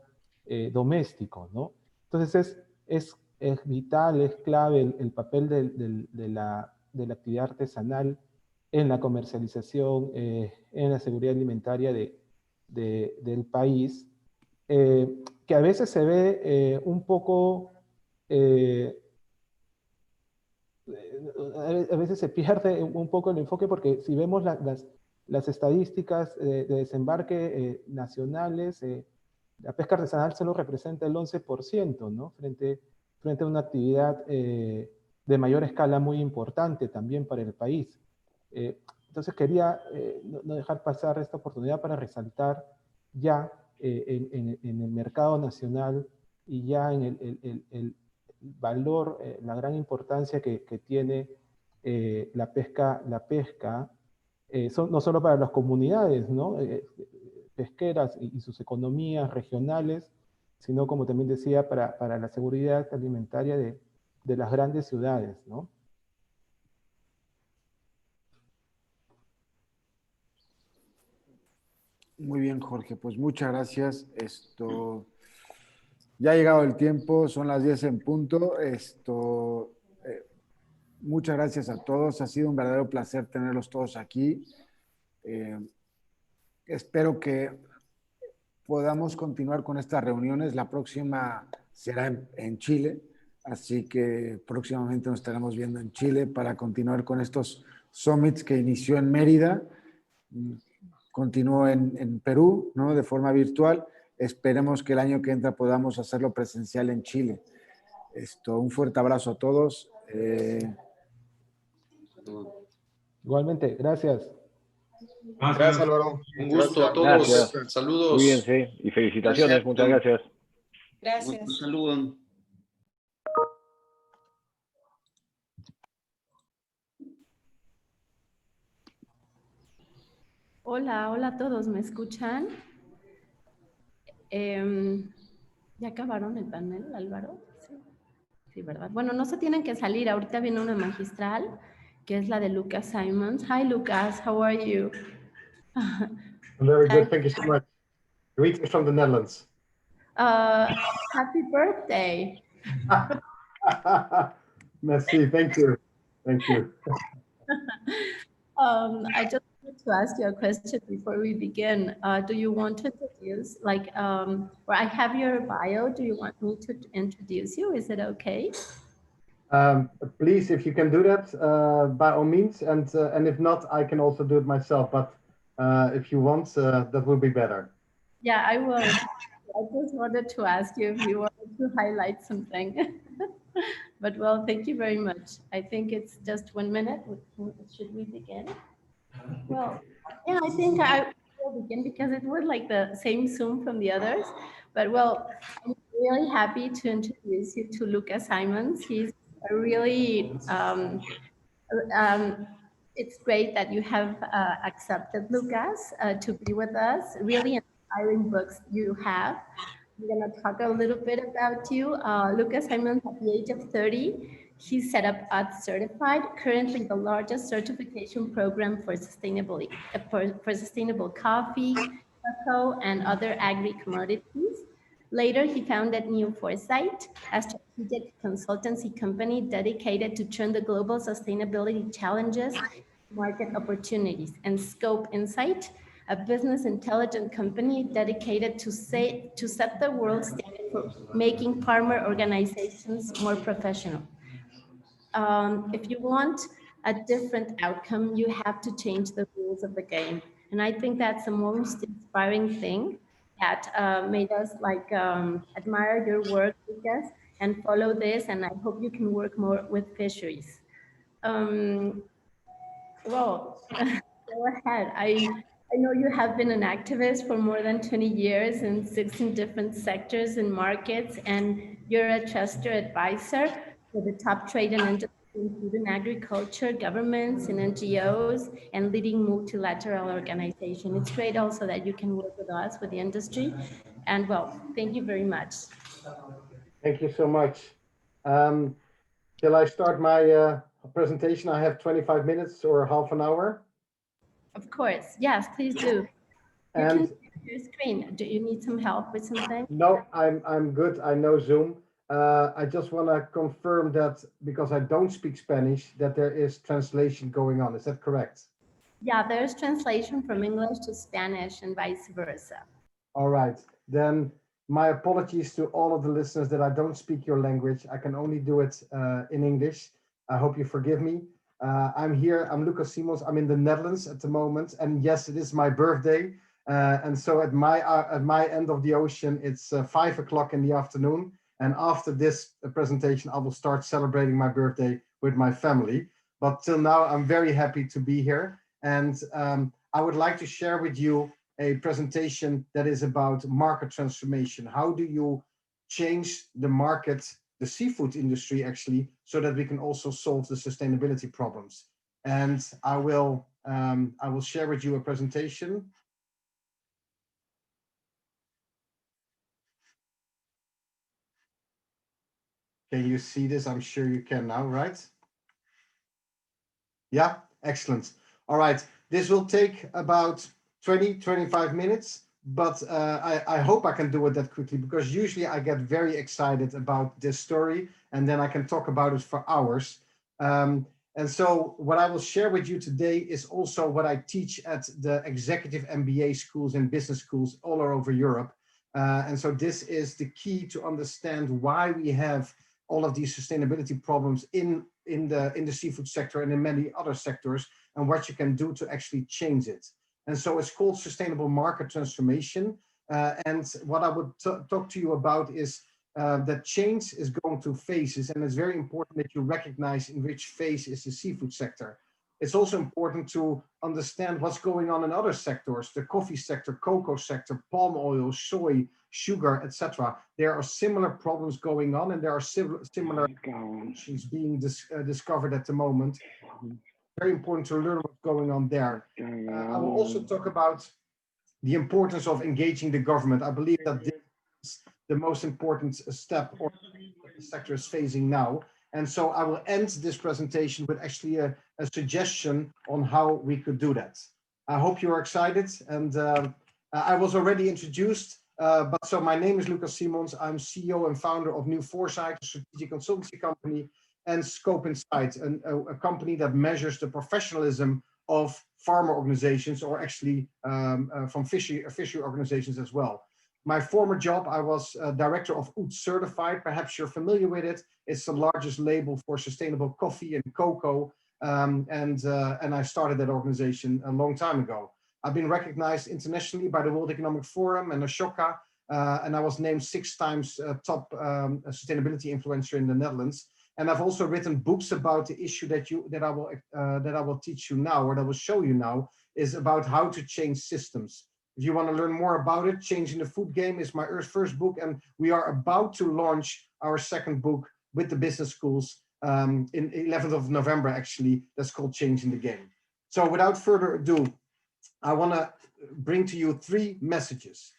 doméstico, ¿no? Entonces es vital, es clave el papel de la actividad artesanal en la comercialización, en la seguridad alimentaria del país, que a veces se ve un poco... a veces se pierde un poco el enfoque, porque si vemos las estadísticas de desembarque nacionales, la pesca artesanal solo representa el 11%, ¿no? Frente a una actividad de mayor escala muy importante también para el país. Entonces quería no dejar pasar esta oportunidad para resaltar ya en el mercado nacional y ya en el valor, la gran importancia que tiene la pesca, no solo para las comunidades, ¿no? Pesqueras y sus economías regionales, sino, como también decía, para la seguridad alimentaria de las grandes ciudades, ¿no? Muy bien, Jorge, pues muchas gracias. Ya ha llegado el tiempo, son las 10 en punto. Muchas gracias a todos, ha sido un verdadero placer tenerlos todos aquí. Espero que podamos continuar con estas reuniones. La próxima será en Chile, así que próximamente nos estaremos viendo en Chile para continuar con estos summits que inició en Mérida, continuó en Perú, ¿no? De forma virtual. Esperemos que el año que entra podamos hacerlo presencial en Chile. Un fuerte abrazo a todos. Igualmente, gracias. Gracias, Álvaro. Un gusto a todos. Gracias. Saludos. Cuídense y felicitaciones. Gracias. Muchas gracias. Gracias. Un saludo. Hola a todos, ¿me escuchan? ¿Ya acabaron el panel, Álvaro? Sí, ¿verdad? Bueno, no se tienen que salir, ahorita viene una magistral, que es la de Lucas Simons. Hi, Lucas, how are you? I'm very good, thank you so much. Greetings from the Netherlands. Happy birthday. Merci, thank you. Thank you. I just wanted to ask you a question before we begin. Do you want to introduce, where I have your bio, do you want me to introduce you? Is it okay? Please, if you can do that, by all means, and if not, I can also do it myself, but if you want, that would be better. Yeah, I will. I just wanted to ask you if you wanted to highlight something. But well, thank you very much. I think it's just 1 minute. Should we begin? Well, yeah, I think I will begin because it was like the same Zoom from the others. But well, I'm really happy to introduce you to Lucas Simons. He's a really, it's great that you have accepted Lucas to be with us. Really inspiring books you have. I'm going to talk a little bit about you. Lucas Simons, at the age of 30, he's set up at Certified, currently the largest certification program for sustainability, for sustainable coffee, cocoa, and other agri-commodities. Later, he founded New Foresight, a strategic consultancy company dedicated to turn the global sustainability challenges, market opportunities, and Scope Insight, a business intelligence company dedicated to set the world standard for making farmer organizations more professional. If you want a different outcome, you have to change the rules of the game. And I think that's the most inspiring thing that made us like admire your work, Lucas, and follow this. And I hope you can work more with fisheries. Well, go ahead. I know you have been an activist for more than 20 years in 16 different sectors and markets, and you're a trusted advisor for the top trade and industry in food and agriculture, governments and NGOs, and leading multilateral organizations. It's great also that you can work with us, with the industry. And well, thank you very much. Thank you so much. Shall I start my presentation? I have 25 minutes or half an hour. Of course, yes, please do. And you can share your screen. Do you need some help with something? No, I'm good. I know Zoom. I just want to confirm that because I don't speak Spanish, that there is translation going on. Is that correct? Yeah, there's translation from English to Spanish and vice versa. All right. Then my apologies to all of the listeners that I don't speak your language. I can only do it in English. I hope you forgive me. I'm here. I'm Lucas Simons. I'm in the Netherlands at the moment. And yes, it is my birthday. And so at my end of the ocean, it's 5 o'clock in the afternoon. And after this presentation, I will start celebrating my birthday with my family. But till now, I'm very happy to be here. And I would like to share with you a presentation that is about market transformation. How do you change the market, the seafood industry actually, so that we can also solve the sustainability problems? And I will share with you a presentation. Can you see this? I'm sure you can now, right? Yeah, excellent. All right, this will take about 20-25 minutes, but I hope I can do it that quickly because usually I get very excited about this story and then I can talk about it for hours. And so what I will share with you today is also what I teach at the executive MBA schools and business schools all over Europe. And so this is the key to understand why we have all of these sustainability problems in the seafood sector and in many other sectors, and what you can do to actually change it. And so it's called sustainable market transformation. And what I would talk to you about is that change is going through phases, and it's very important that you recognize in which phase is the seafood sector. It's also important to understand what's going on in other sectors, the coffee sector, cocoa sector, palm oil, soy, sugar, etc. There are similar problems going on, and there are similar issues being discovered at the moment. Very important to learn what's going on there. I will also talk about the importance of engaging the government. I believe that this is the most important step or the sector is facing now. And so I will end this presentation with actually a suggestion on how we could do that. I hope you are excited. And I was already introduced, but so my name is Lucas Simons. I'm CEO and founder of New Foresight, a strategic consultancy company, and Scope Insight, a company that measures the professionalism of farmer organizations, or actually from fishery organizations as well. My former job, I was director of UT Certified. Perhaps you're familiar with it. It's the largest label for sustainable coffee and cocoa. And I started that organization a long time ago. I've been recognized internationally by the World Economic Forum and Ashoka and I was named 6 times top sustainability influencer in the Netherlands. And I've also written books about the issue that I will teach you now, or that I will show you now, is about how to change systems. If you want to learn more about it, Changing the Food Game is my first book, and we are about to launch our second book with the business schools in 11th of November, actually. That's called Changing the Game. So without further ado, I want to bring to you 3 messages.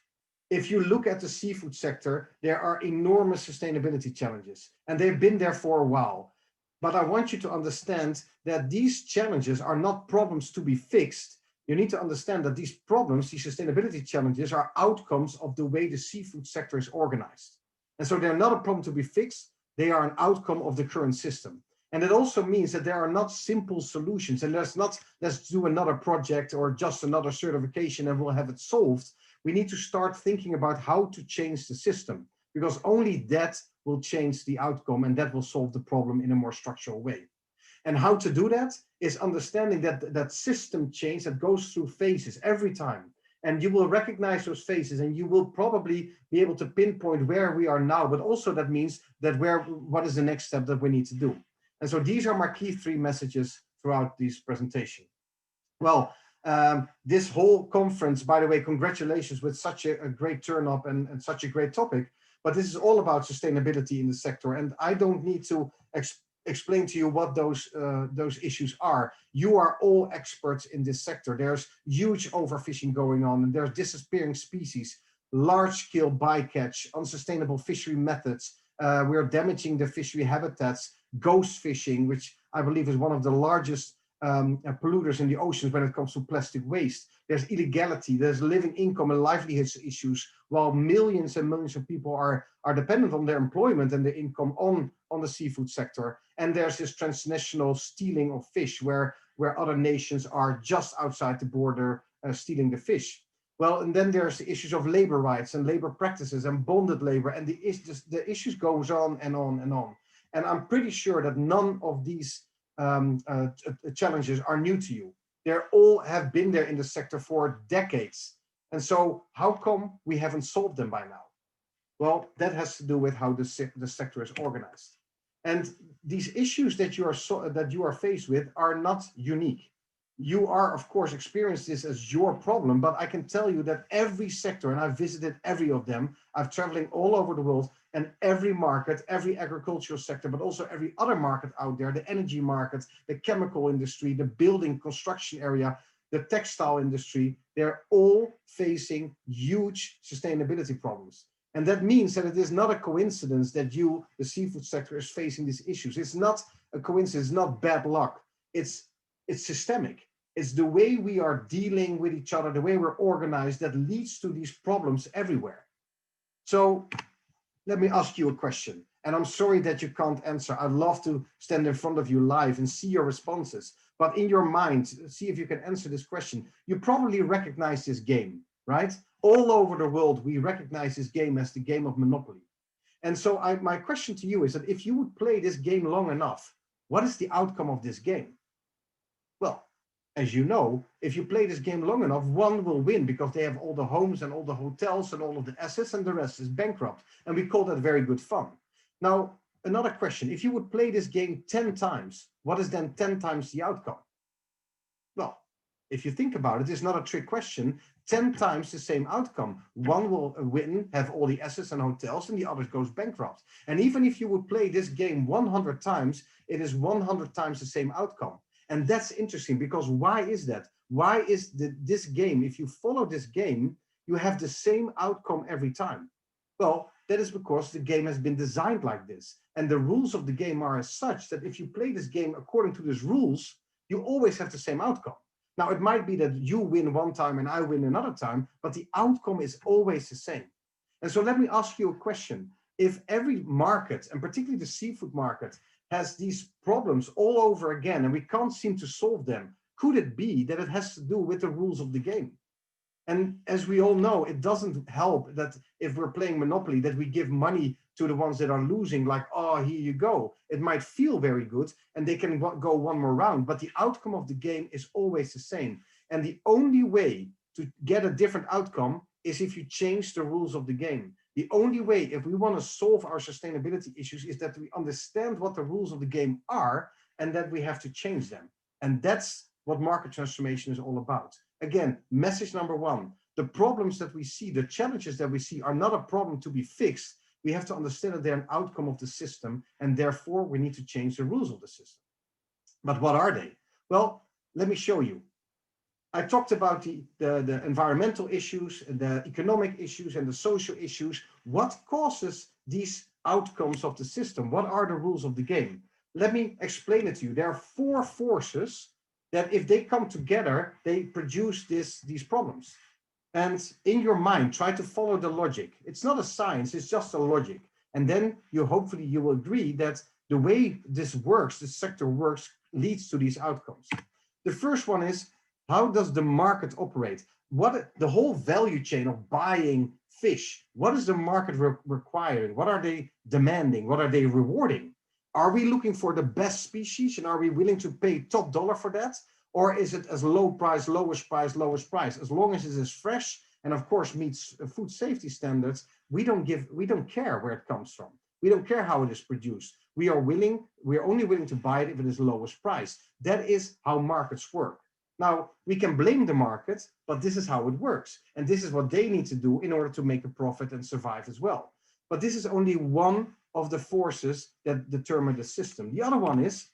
If you look at the seafood sector, there are enormous sustainability challenges, and they've been there for a while. But I want you to understand that these challenges are not problems to be fixed. You need to understand that these problems, these sustainability challenges, are outcomes of the way the seafood sector is organized. And so they're not a problem to be fixed. They are an outcome of the current system. And it also means that there are not simple solutions. And there's not, let's do another project or just another certification and we'll have it solved. We need to start thinking about how to change the system, because only that will change the outcome, and that will solve the problem in a more structural way. And how to do that is understanding that system change that goes through phases every time. And you will recognize those phases, and you will probably be able to pinpoint where we are now, but also that means that what is the next step that we need to do. And so these are my key 3 messages throughout this presentation. Well, this whole conference, by the way, congratulations with such a great turn up and such a great topic, but this is all about sustainability in the sector. And I don't need to explain to you what those issues are. You are all experts in this sector. There's huge overfishing going on, and there's disappearing species, large-scale bycatch, unsustainable fishery methods. We're damaging the fishery habitats, ghost fishing, which I believe is one of the largest polluters in the oceans when it comes to plastic waste. There's illegality, there's living income and livelihoods issues, while millions and millions of people are dependent on their employment and their income on the seafood sector. And there's this transnational stealing of fish where other nations are just outside the border stealing the fish. Well, and then there's the issues of labor rights and labor practices and bonded labor, and the issues goes on and on and on. And I'm pretty sure that none of these challenges are new to you. They all have been there in the sector for decades. And so how come we haven't solved them by now? Well, that has to do with how the sector is organized. And these issues that you are faced with are not unique. You are, of course, experiencing this as your problem, but I can tell you that every sector, and I've visited every of them, I've traveling all over the world, and every market, every agricultural sector, but also every other market out there, the energy market, the chemical industry, the building construction area, the textile industry, they're all facing huge sustainability problems. And that means that it is not a coincidence that the seafood sector, is facing these issues. It's not a coincidence, it's not bad luck. It's systemic. It's the way we are dealing with each other, the way we're organized, that leads to these problems everywhere. So let me ask you a question, and I'm sorry that you can't answer. I'd love to stand in front of you live and see your responses, but in your mind, see if you can answer this question. You probably recognize this game, right? All over the world, we recognize this game as the game of Monopoly. And so my question to you is that if you would play this game long enough, what is the outcome of this game? Well, as you know, if you play this game long enough, one will win because they have all the homes and all the hotels and all of the assets, and the rest is bankrupt. And we call that very good fun. Now, another question, if you would play this game 10 times, what is then 10 times the outcome? Well, if you think about it, it's not a trick question. 10 times the same outcome. One will win, have all the assets and hotels, and the other goes bankrupt. And even if you would play this game 100 times, it is 100 times the same outcome. And that's interesting, because why is that? Why is this game, if you follow this game, you have the same outcome every time? Well, that is because the game has been designed like this. And the rules of the game are as such that if you play this game according to these rules, you always have the same outcome. Now, it might be that you win one time and I win another time, but the outcome is always the same. And so let me ask you a question. If every market, and particularly the seafood market, has these problems all over again, and we can't seem to solve them, could it be that it has to do with the rules of the game? And as we all know, it doesn't help that if we're playing Monopoly, that we give money to the ones that are losing, like, oh, here you go. It might feel very good, and they can go one more round, but the outcome of the game is always the same. And the only way to get a different outcome is if you change the rules of the game. The only way, if we want to solve our sustainability issues, is that we understand what the rules of the game are and that we have to change them. And that's what market transformation is all about. Again, message number one, the problems that we see, the challenges that we see are not a problem to be fixed. We have to understand that they're an outcome of the system, and therefore we need to change the rules of the system. But what are they? Well, let me show you. I talked about the environmental issues, the economic issues, and the social issues. What causes these outcomes of the system? What are the rules of the game? Let me explain it to you. There are 4 forces that if they come together, they produce these problems. And in your mind, try to follow the logic. It's not a science, it's just a logic. And then hopefully you will agree that the way this works, this sector works, leads to these outcomes. The first one is, how does the market operate? The whole value chain of buying fish, what is the market requiring? What are they demanding? What are they rewarding? Are we looking for the best species and are we willing to pay top dollar for that? Or is it as low price, lowest price, lowest price? As long as it is fresh and of course meets food safety standards, we don't care where it comes from. We don't care how it is produced. We are only willing to buy it if it is lowest price. That is how markets work. Now, we can blame the market, but this is how it works. And this is what they need to do in order to make a profit and survive as well. But this is only one of the forces that determine the system. The other one is,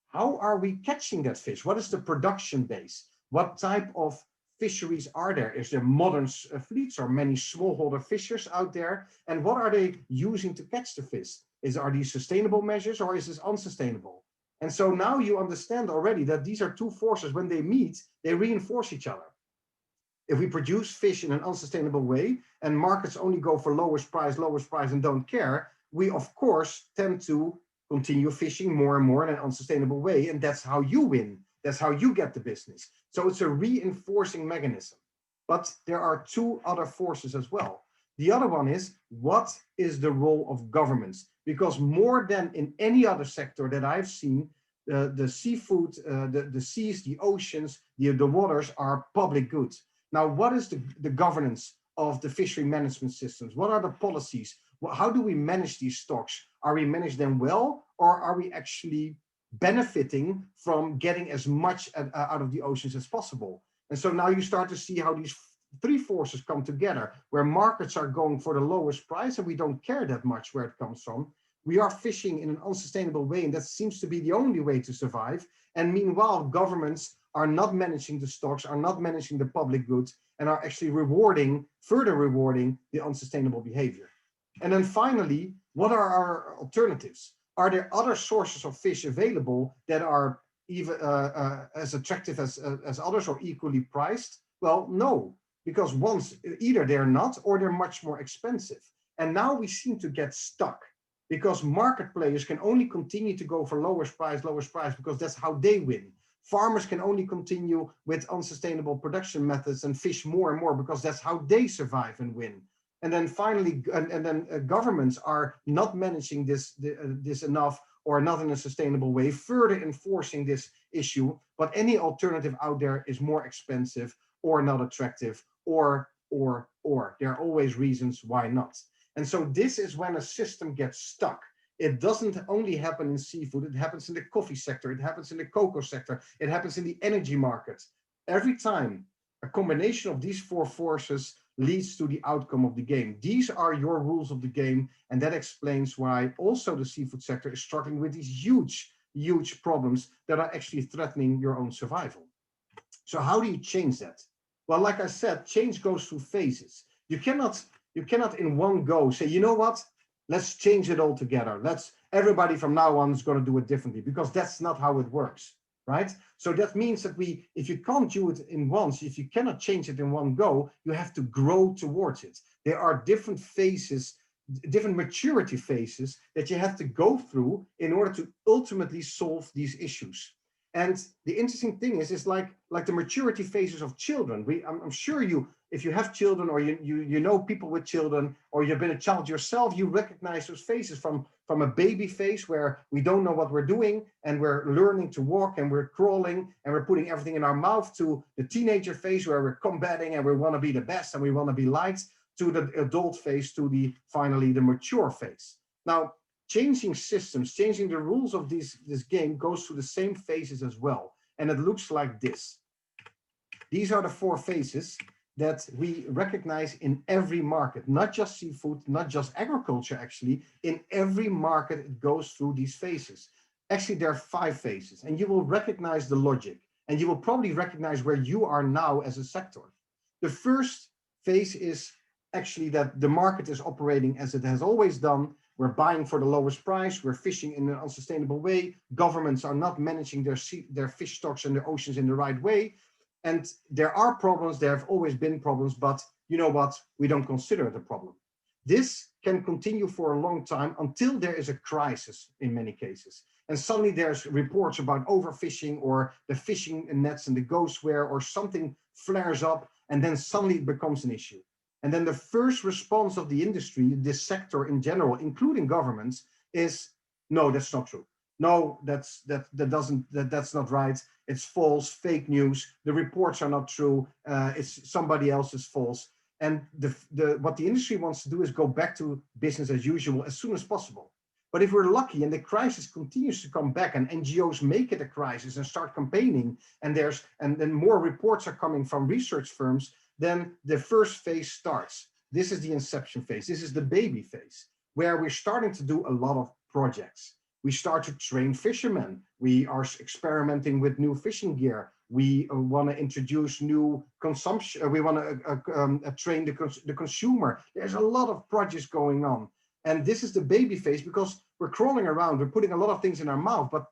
how are we catching that fish? What is the production base? What type of fisheries are there? Is there modern fleets or many smallholder fishers out there? And what are they using to catch the fish? Are these sustainable measures or is this unsustainable? And so now you understand already that these are 2 forces. When they meet, they reinforce each other. If we produce fish in an unsustainable way and markets only go for lowest price and don't care, we of course tend to continue fishing more and more in an unsustainable way. And that's how you win. That's how you get the business. So it's a reinforcing mechanism. But there are 2 other forces as well. The other one is, what is the role of governments? Because more than in any other sector that I've seen, the seafood, the seas, the oceans, the waters are public goods. Now, what is the governance of the fishery management systems? What are the policies? How do we manage these stocks? Are we managing them well, or are we actually benefiting from getting as much out of the oceans as possible? And so now you start to see how these 3 forces come together, where markets are going for the lowest price and we don't care that much where it comes from. We are fishing in an unsustainable way, and that seems to be the only way to survive. And meanwhile, governments are not managing the stocks, are not managing the public goods, and are actually further rewarding the unsustainable behavior. And then finally, what are our alternatives? Are there other sources of fish available that are even as attractive as others or equally priced? Well, no, because either they're not or they're much more expensive. And now we seem to get stuck because market players can only continue to go for lowest price because that's how they win. Farmers can only continue with unsustainable production methods and fish more and more because that's how they survive and win. And then finally, governments are not managing this enough or not in a sustainable way, further enforcing this issue. But any alternative out there is more expensive or not attractive or. There are always reasons why not. And so this is when a system gets stuck. It doesn't only happen in seafood, it happens in the coffee sector, it happens in the cocoa sector, it happens in the energy market. Every time a combination of these 4 forces leads to the outcome of the game. These are your rules of the game, and that explains why also the seafood sector is struggling with these huge problems that are actually threatening your own survival. So how do you change that? Well, like I said, change goes through phases. You cannot in one go say, you know what, let's change it all together. Everybody from now on is going to do it differently, because that's not how it works, right? So that means that if you can't do it in once, if you cannot change it in one go, you have to grow towards it. There are different phases, different maturity phases that you have to go through in order to ultimately solve these issues. And the interesting thing is like the maturity phases of children. I'm sure if you have children, or you know people with children, or you've been a child yourself, you recognize those phases from a baby phase where we don't know what we're doing and we're learning to walk and we're crawling and we're putting everything in our mouth, to the teenager phase where we're combating and we want to be the best and we want to be liked, to the adult phase, to finally the mature phase. Now, changing systems, changing the rules of this game goes through the same phases as well. And it looks like this. These are the 4 phases that we recognize in every market, not just seafood, not just agriculture, actually. In every market, it goes through these phases. Actually, there are 5 phases, and you will recognize the logic, and you will probably recognize where you are now as a sector. The first phase is actually that the market is operating as it has always done. We're buying for the lowest price. We're fishing in an unsustainable way. Governments are not managing their fish stocks and their oceans in the right way. And there are problems. There have always been problems, but you know what? We don't consider it a problem. This can continue for a long time until there is a crisis in many cases. And suddenly there's reports about overfishing, or the fishing nets and the ghostware, or something flares up, and then suddenly it becomes an issue. And then the first response of the industry, this sector in general, including governments, is no, that's not true. No, that's not right. It's false, fake news. The reports are not true. It's somebody else's false. And what the industry wants to do is go back to business as usual as soon as possible. But if we're lucky and the crisis continues to come back and NGOs make it a crisis and start campaigning, and then more reports are coming from research firms, then the first phase starts. This is the inception phase. This is the baby phase, where we're starting to do a lot of projects. We start to train fishermen. We are experimenting with new fishing gear. We want to introduce new consumption. We want to train the consumer. There's a lot of projects going on. And this is the baby phase, because we're crawling around. We're putting a lot of things in our mouth, but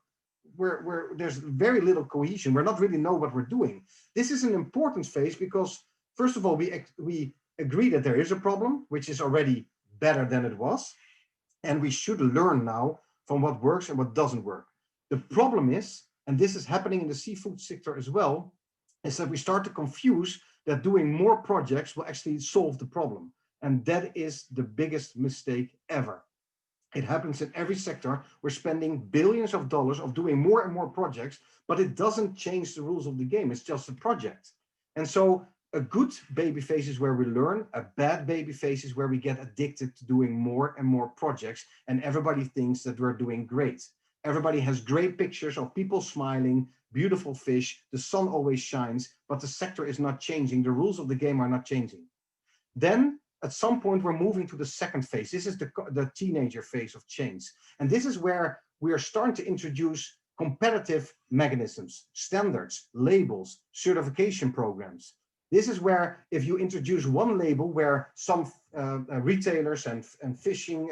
there's very little cohesion. We're not really know what we're doing. This is an important phase because, first of all, we agree that there is a problem, which is already better than it was. And we should learn now from what works and what doesn't work. The problem is, and this is happening in the seafood sector as well, is that we start to confuse that doing more projects will actually solve the problem. And that is the biggest mistake ever. It happens in every sector. We're spending billions of dollars of doing more and more projects, but it doesn't change the rules of the game. It's just a project. And so a good baby phase is where we learn. A bad baby phase is where we get addicted to doing more and more projects, and everybody thinks that we're doing great. Everybody has great pictures of people smiling, beautiful fish, the sun always shines, but the sector is not changing. The rules of the game are not changing. Then at some point, we're moving to the second phase. This is the teenager phase of change. And this is where we are starting to introduce competitive mechanisms, standards, labels, certification programs. This is where if you introduce one label where some retailers and fishing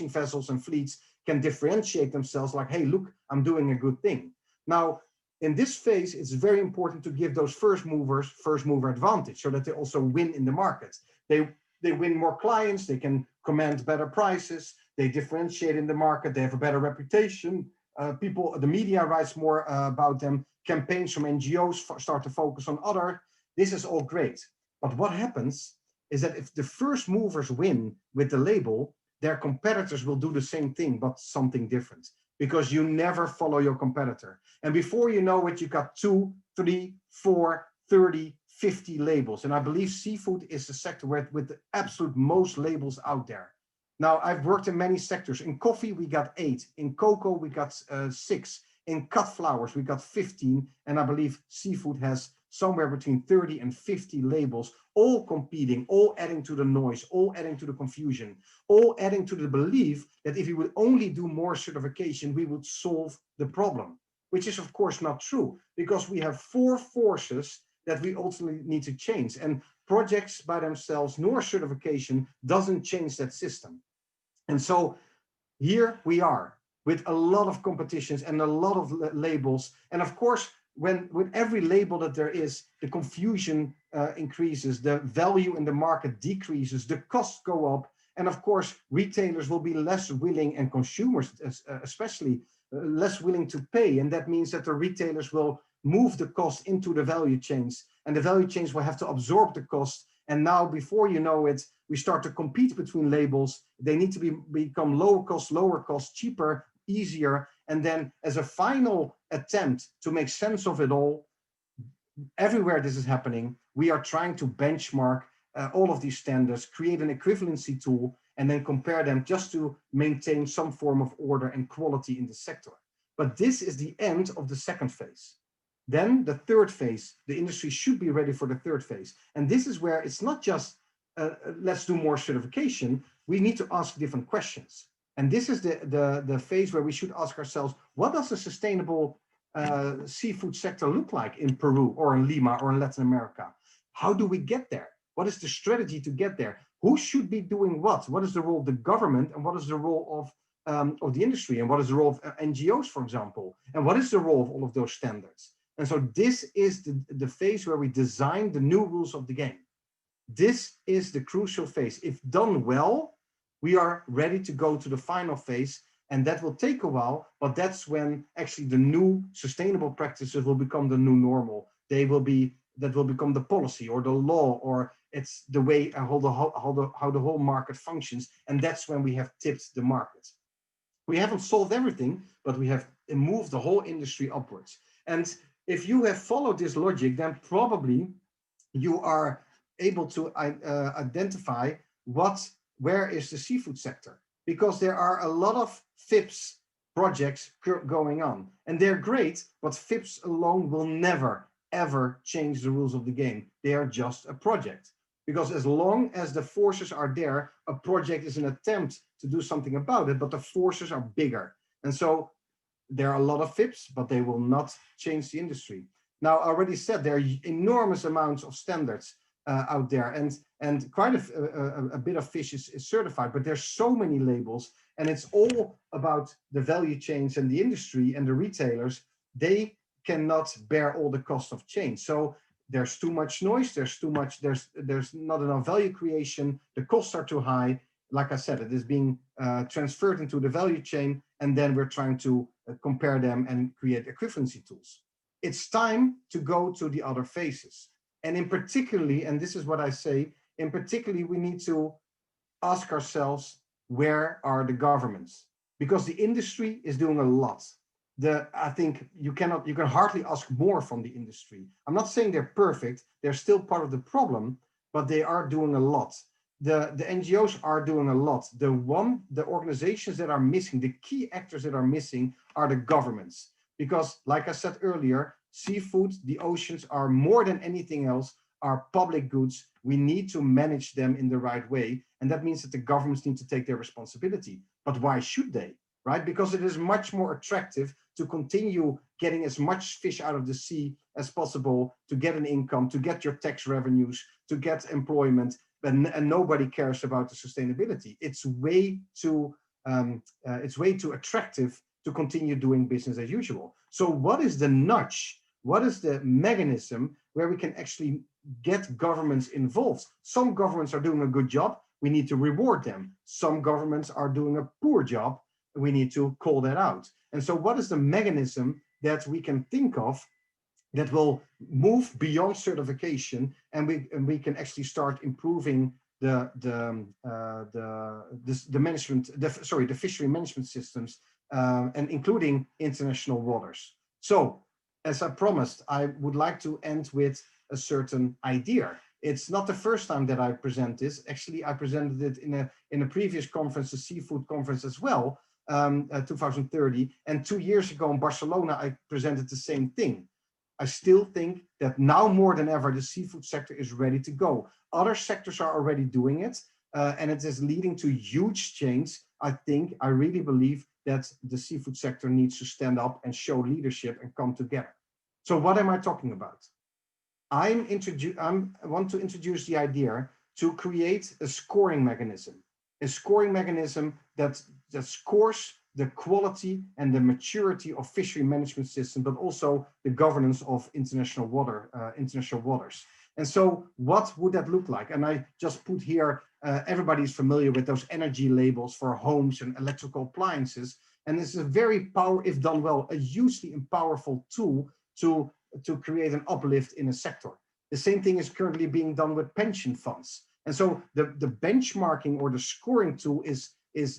vessels and fleets can differentiate themselves, like, hey, look, I'm doing a good thing. Now, in this phase, it's very important to give those first mover advantage so that they also win in the market. They win more clients, they can command better prices, they differentiate in the market, they have a better reputation. The media writes more about them, campaigns from NGOs start to focus on other. This is all great. But what happens is that if the first movers win with the label, their competitors will do the same thing, but something different, because you never follow your competitor. And before you know it, you got 2, 3, 4, 30, 50 labels. And I believe seafood is the sector with the absolute most labels out there. Now, I've worked in many sectors. In coffee, we got 8. In cocoa, we got 6. In cut flowers, we got 15. And I believe seafood has somewhere between 30 and 50 labels, all competing, all adding to the noise, all adding to the confusion, all adding to the belief that if we would only do more certification, we would solve the problem, which is of course not true, because we have 4 forces that we ultimately need to change. And projects by themselves nor certification doesn't change that system. And so here we are with a lot of competitions and a lot of labels. And of course, with every label that there is, the confusion increases, the value in the market decreases, the costs go up. And of course, retailers will be less willing, and consumers especially less willing to pay. And that means that the retailers will move the cost into the value chains, and the value chains will have to absorb the cost. And now, before you know it, we start to compete between labels. They need to become lower cost, cheaper, easier. And then as a final attempt to make sense of it all, everywhere this is happening, we are trying to benchmark all of these standards, create an equivalency tool, and then compare them just to maintain some form of order and quality in the sector. But this is the end of the second phase. Then the third phase, the industry should be ready for the third phase. And this is where it's not just, let's do more certification. We need to ask different questions. And this is the phase where we should ask ourselves, what does a sustainable seafood sector look like in Peru or in Lima or in Latin America? How do we get there? What is the strategy to get there? Who should be doing what? What is the role of the government, and what is the role of the industry, and what is the role of NGOs, for example? And what is the role of all of those standards? And so this is the phase where we design the new rules of the game. This is the crucial phase. If done well, we are ready to go to the final phase, and that will take a while, but that's when actually the new sustainable practices will become the new normal. That will become the policy or the law, or it's the way how the whole market functions. And that's when we have tipped the market. We haven't solved everything, but we have moved the whole industry upwards. And if you have followed this logic, then probably you are able to identify where is the seafood sector, because there are a lot of FIPS projects going on, and they're great, but FIPS alone will never, ever change the rules of the game. They are just a project, because as long as the forces are there, a project is an attempt to do something about it, but the forces are bigger. And so there are a lot of FIPS, but they will not change the industry. Now, I already said there are enormous amounts of standards out there, and quite a bit of fish is certified, but there's so many labels, and it's all about the value chains and the industry and the retailers. They cannot bear all the cost of change. So there's too much noise, there's not enough value creation, the costs are too high. Like I said, it is being transferred into the value chain, and then we're trying to compare them and create equivalency tools. It's time to go to the other phases. And in particularly, and this is what I say, in particularly, we need to ask ourselves, where are the governments? Because the industry is doing a lot. I think you can hardly ask more from the industry. I'm not saying they're perfect, they're still part of the problem, but they are doing a lot. The NGOs are doing a lot. The organizations that are missing, the key actors that are missing, are the governments. Because like I said earlier, seafood, the oceans, are more than anything else, are public goods. We need to manage them in the right way. And that means that the governments need to take their responsibility. But why should they? Right? Because it is much more attractive to continue getting as much fish out of the sea as possible, to get an income, to get your tax revenues, to get employment, and nobody cares about the sustainability. It's way too attractive to continue doing business as usual. So what is the nudge? What is the mechanism where we can actually get governments involved? Some governments are doing a good job. We need to reward them. Some governments are doing a poor job. We need to call that out. And so what is the mechanism that we can think of that will move beyond certification, and we can actually start improving the fishery management systems, and including international waters. So, as I promised, I would like to end with a certain idea. It's not the first time that I present this. Actually, I presented it in a previous conference, the seafood conference as well, 2030. And 2 years ago in Barcelona, I presented the same thing. I still think that now more than ever, the seafood sector is ready to go. Other sectors are already doing it, and it is leading to huge change. I really believe that the seafood sector needs to stand up and show leadership and come together. So what am I talking about? I want to introduce the idea to create a scoring mechanism that scores the quality and the maturity of fishery management system, but also the governance of international waters. And so what would that look like? And I just put here, everybody's familiar with those energy labels for homes and electrical appliances. And this is a very if done well, a hugely powerful tool to create an uplift in a sector. The same thing is currently being done with pension funds. And so the benchmarking or the scoring tool is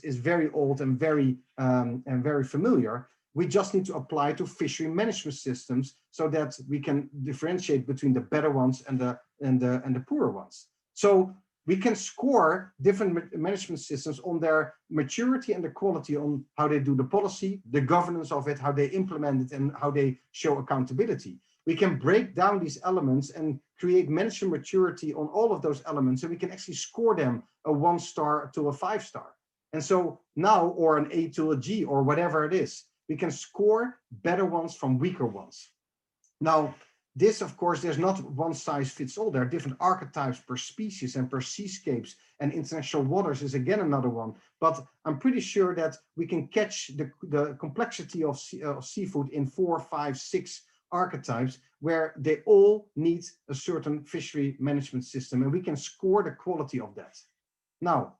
very old and very familiar. We just need to apply to fishery management systems so that we can differentiate between the better ones and the poorer ones. So we can score different management systems on their maturity and the quality on how they do the policy, the governance of it, how they implement it, and how they show accountability. We can break down these elements and create management maturity on all of those elements, and we can actually score them a 1-star to a 5-star. And so now, or an A to a G, or whatever it is, we can score better ones from weaker ones. Now, this, of course, there's not one size fits all. There are different archetypes per species and per seascapes, and international waters is again another one. But I'm pretty sure that we can catch the complexity of seafood in 4, 5, 6 archetypes where they all need a certain fishery management system, and we can score the quality of that. Now,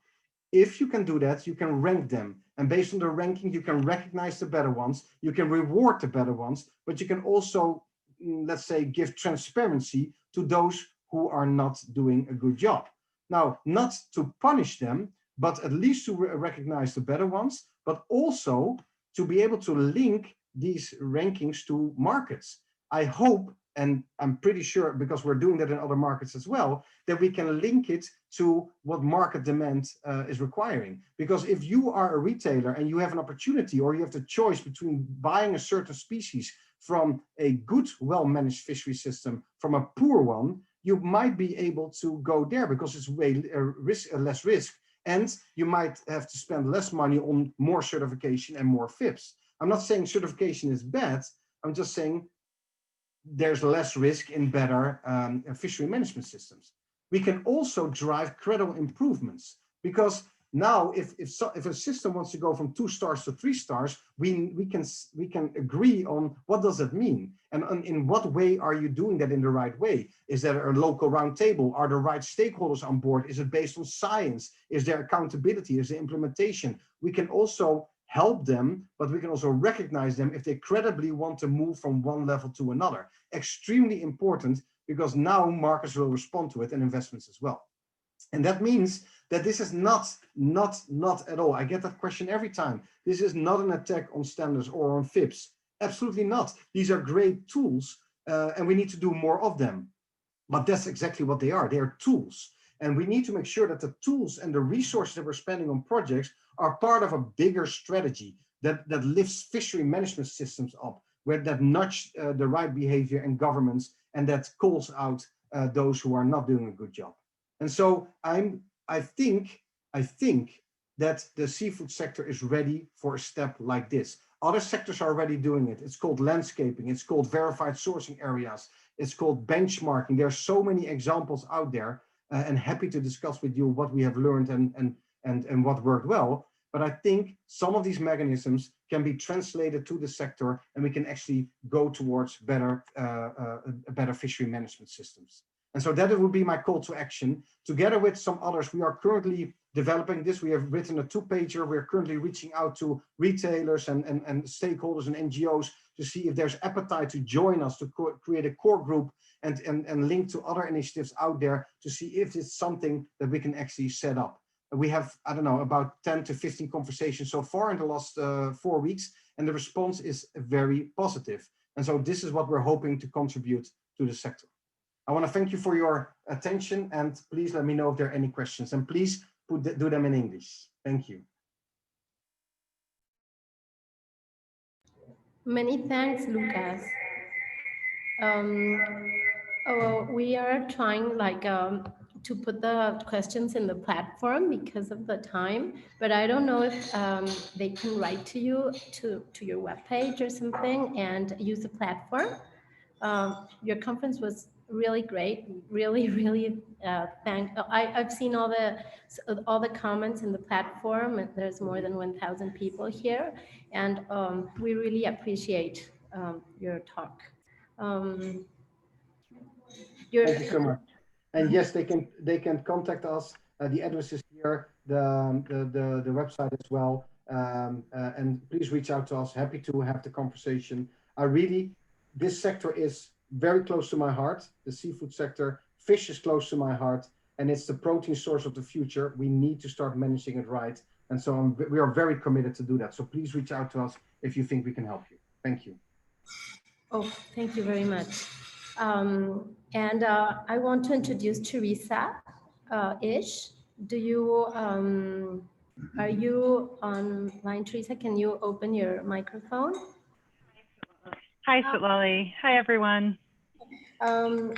if you can do that, you can rank them. And based on the ranking, you can recognize the better ones, you can reward the better ones, but you can also, let's say, give transparency to those who are not doing a good job. Now, not to punish them, but at least to recognize the better ones, but also to be able to link these rankings to markets. I hope, and I'm pretty sure, because we're doing that in other markets as well, that we can link it to what market demand is requiring. Because if you are a retailer and you have an opportunity, or you have the choice between buying a certain species from a good, well-managed fishery system from a poor one, you might be able to go there because it's way less risk. And you might have to spend less money on more certification and more FIPS. I'm not saying certification is bad. I'm just saying there's less risk in better fishery management systems. We can also drive credible improvements, because now if a system wants to go from 2 stars to 3 stars, we can agree on what does it mean, and in what way are you doing that in the right way? Is there a local round table? Are the right stakeholders on board? Is it based on science? Is there accountability? Is there implementation? We can also help them, but we can also recognize them if they credibly want to move from one level to another. Extremely important, because now markets will respond to it, and investments as well. And that means that this is not at all, I get that question every time, this is not an attack on standards or on FIPS. Absolutely not. These are great tools, and we need to do more of them. But that's exactly what they are. They are tools. And we need to make sure that the tools and the resources that we're spending on projects are part of a bigger strategy that lifts fishery management systems up, where that nudge the right behavior in governments, and that calls out those who are not doing a good job. And so I think that the seafood sector is ready for a step like this. Other sectors are already doing it. It's called landscaping. It's called verified sourcing areas. It's called benchmarking. There are so many examples out there, and happy to discuss with you what we have learned and what worked well. But I think some of these mechanisms can be translated to the sector, and we can actually go towards better fishery management systems. And so that would be my call to action. Together with some others, we are currently developing this. We have written a 2-pager. We're currently reaching out to retailers and stakeholders and NGOs to see if there's appetite to join us to create a core group and link to other initiatives out there to see if it's something that we can actually set up. We have, I don't know, about 10 to 15 conversations so far in the last 4 weeks, and the response is very positive. And so this is what we're hoping to contribute to the sector. I want to thank you for your attention, and please let me know if there are any questions, and please do them in English. Thank you. Many thanks, Lucas. We are trying to put the questions in the platform because of the time, but I don't know if they can write to you to your webpage or something and use the platform. Your conference was really great. Really I've seen all the comments in the platform, and there's more than 1,000 people here, and we really appreciate your talk. Thank you so much. And yes, they can contact us. The address is here, the website as well. And please reach out to us. Happy to have the conversation. This sector is very close to my heart. The seafood sector, fish is close to my heart, and it's the protein source of the future. We need to start managing it right. And so we are very committed to do that. So please reach out to us if you think we can help you. Thank you. Oh, thank you very much. I want to introduce Teresa Ish. Are you online, Teresa? Can you open your microphone? Hi, Sutlali. Hi, everyone.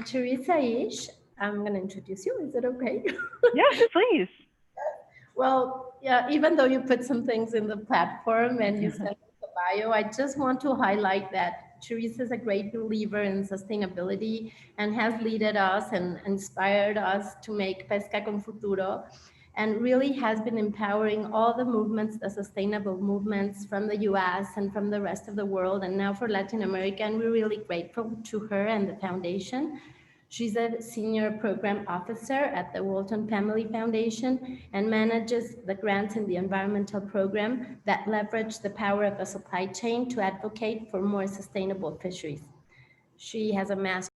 Teresa Ish, I'm going to introduce you. Is it okay? Yes, please. Well, yeah, even though you put some things in the platform and you sent the bio, I just want to highlight that Teresa is a great believer in sustainability and has led us and inspired us to make Pesca con Futuro, and really has been empowering all the movements, the sustainable movements from the US and from the rest of the world, and now for Latin America. And we're really grateful to her and the foundation. She's a senior program officer at the Walton Family Foundation and manages the grants in the environmental program that leverage the power of the supply chain to advocate for more sustainable fisheries. She has a master's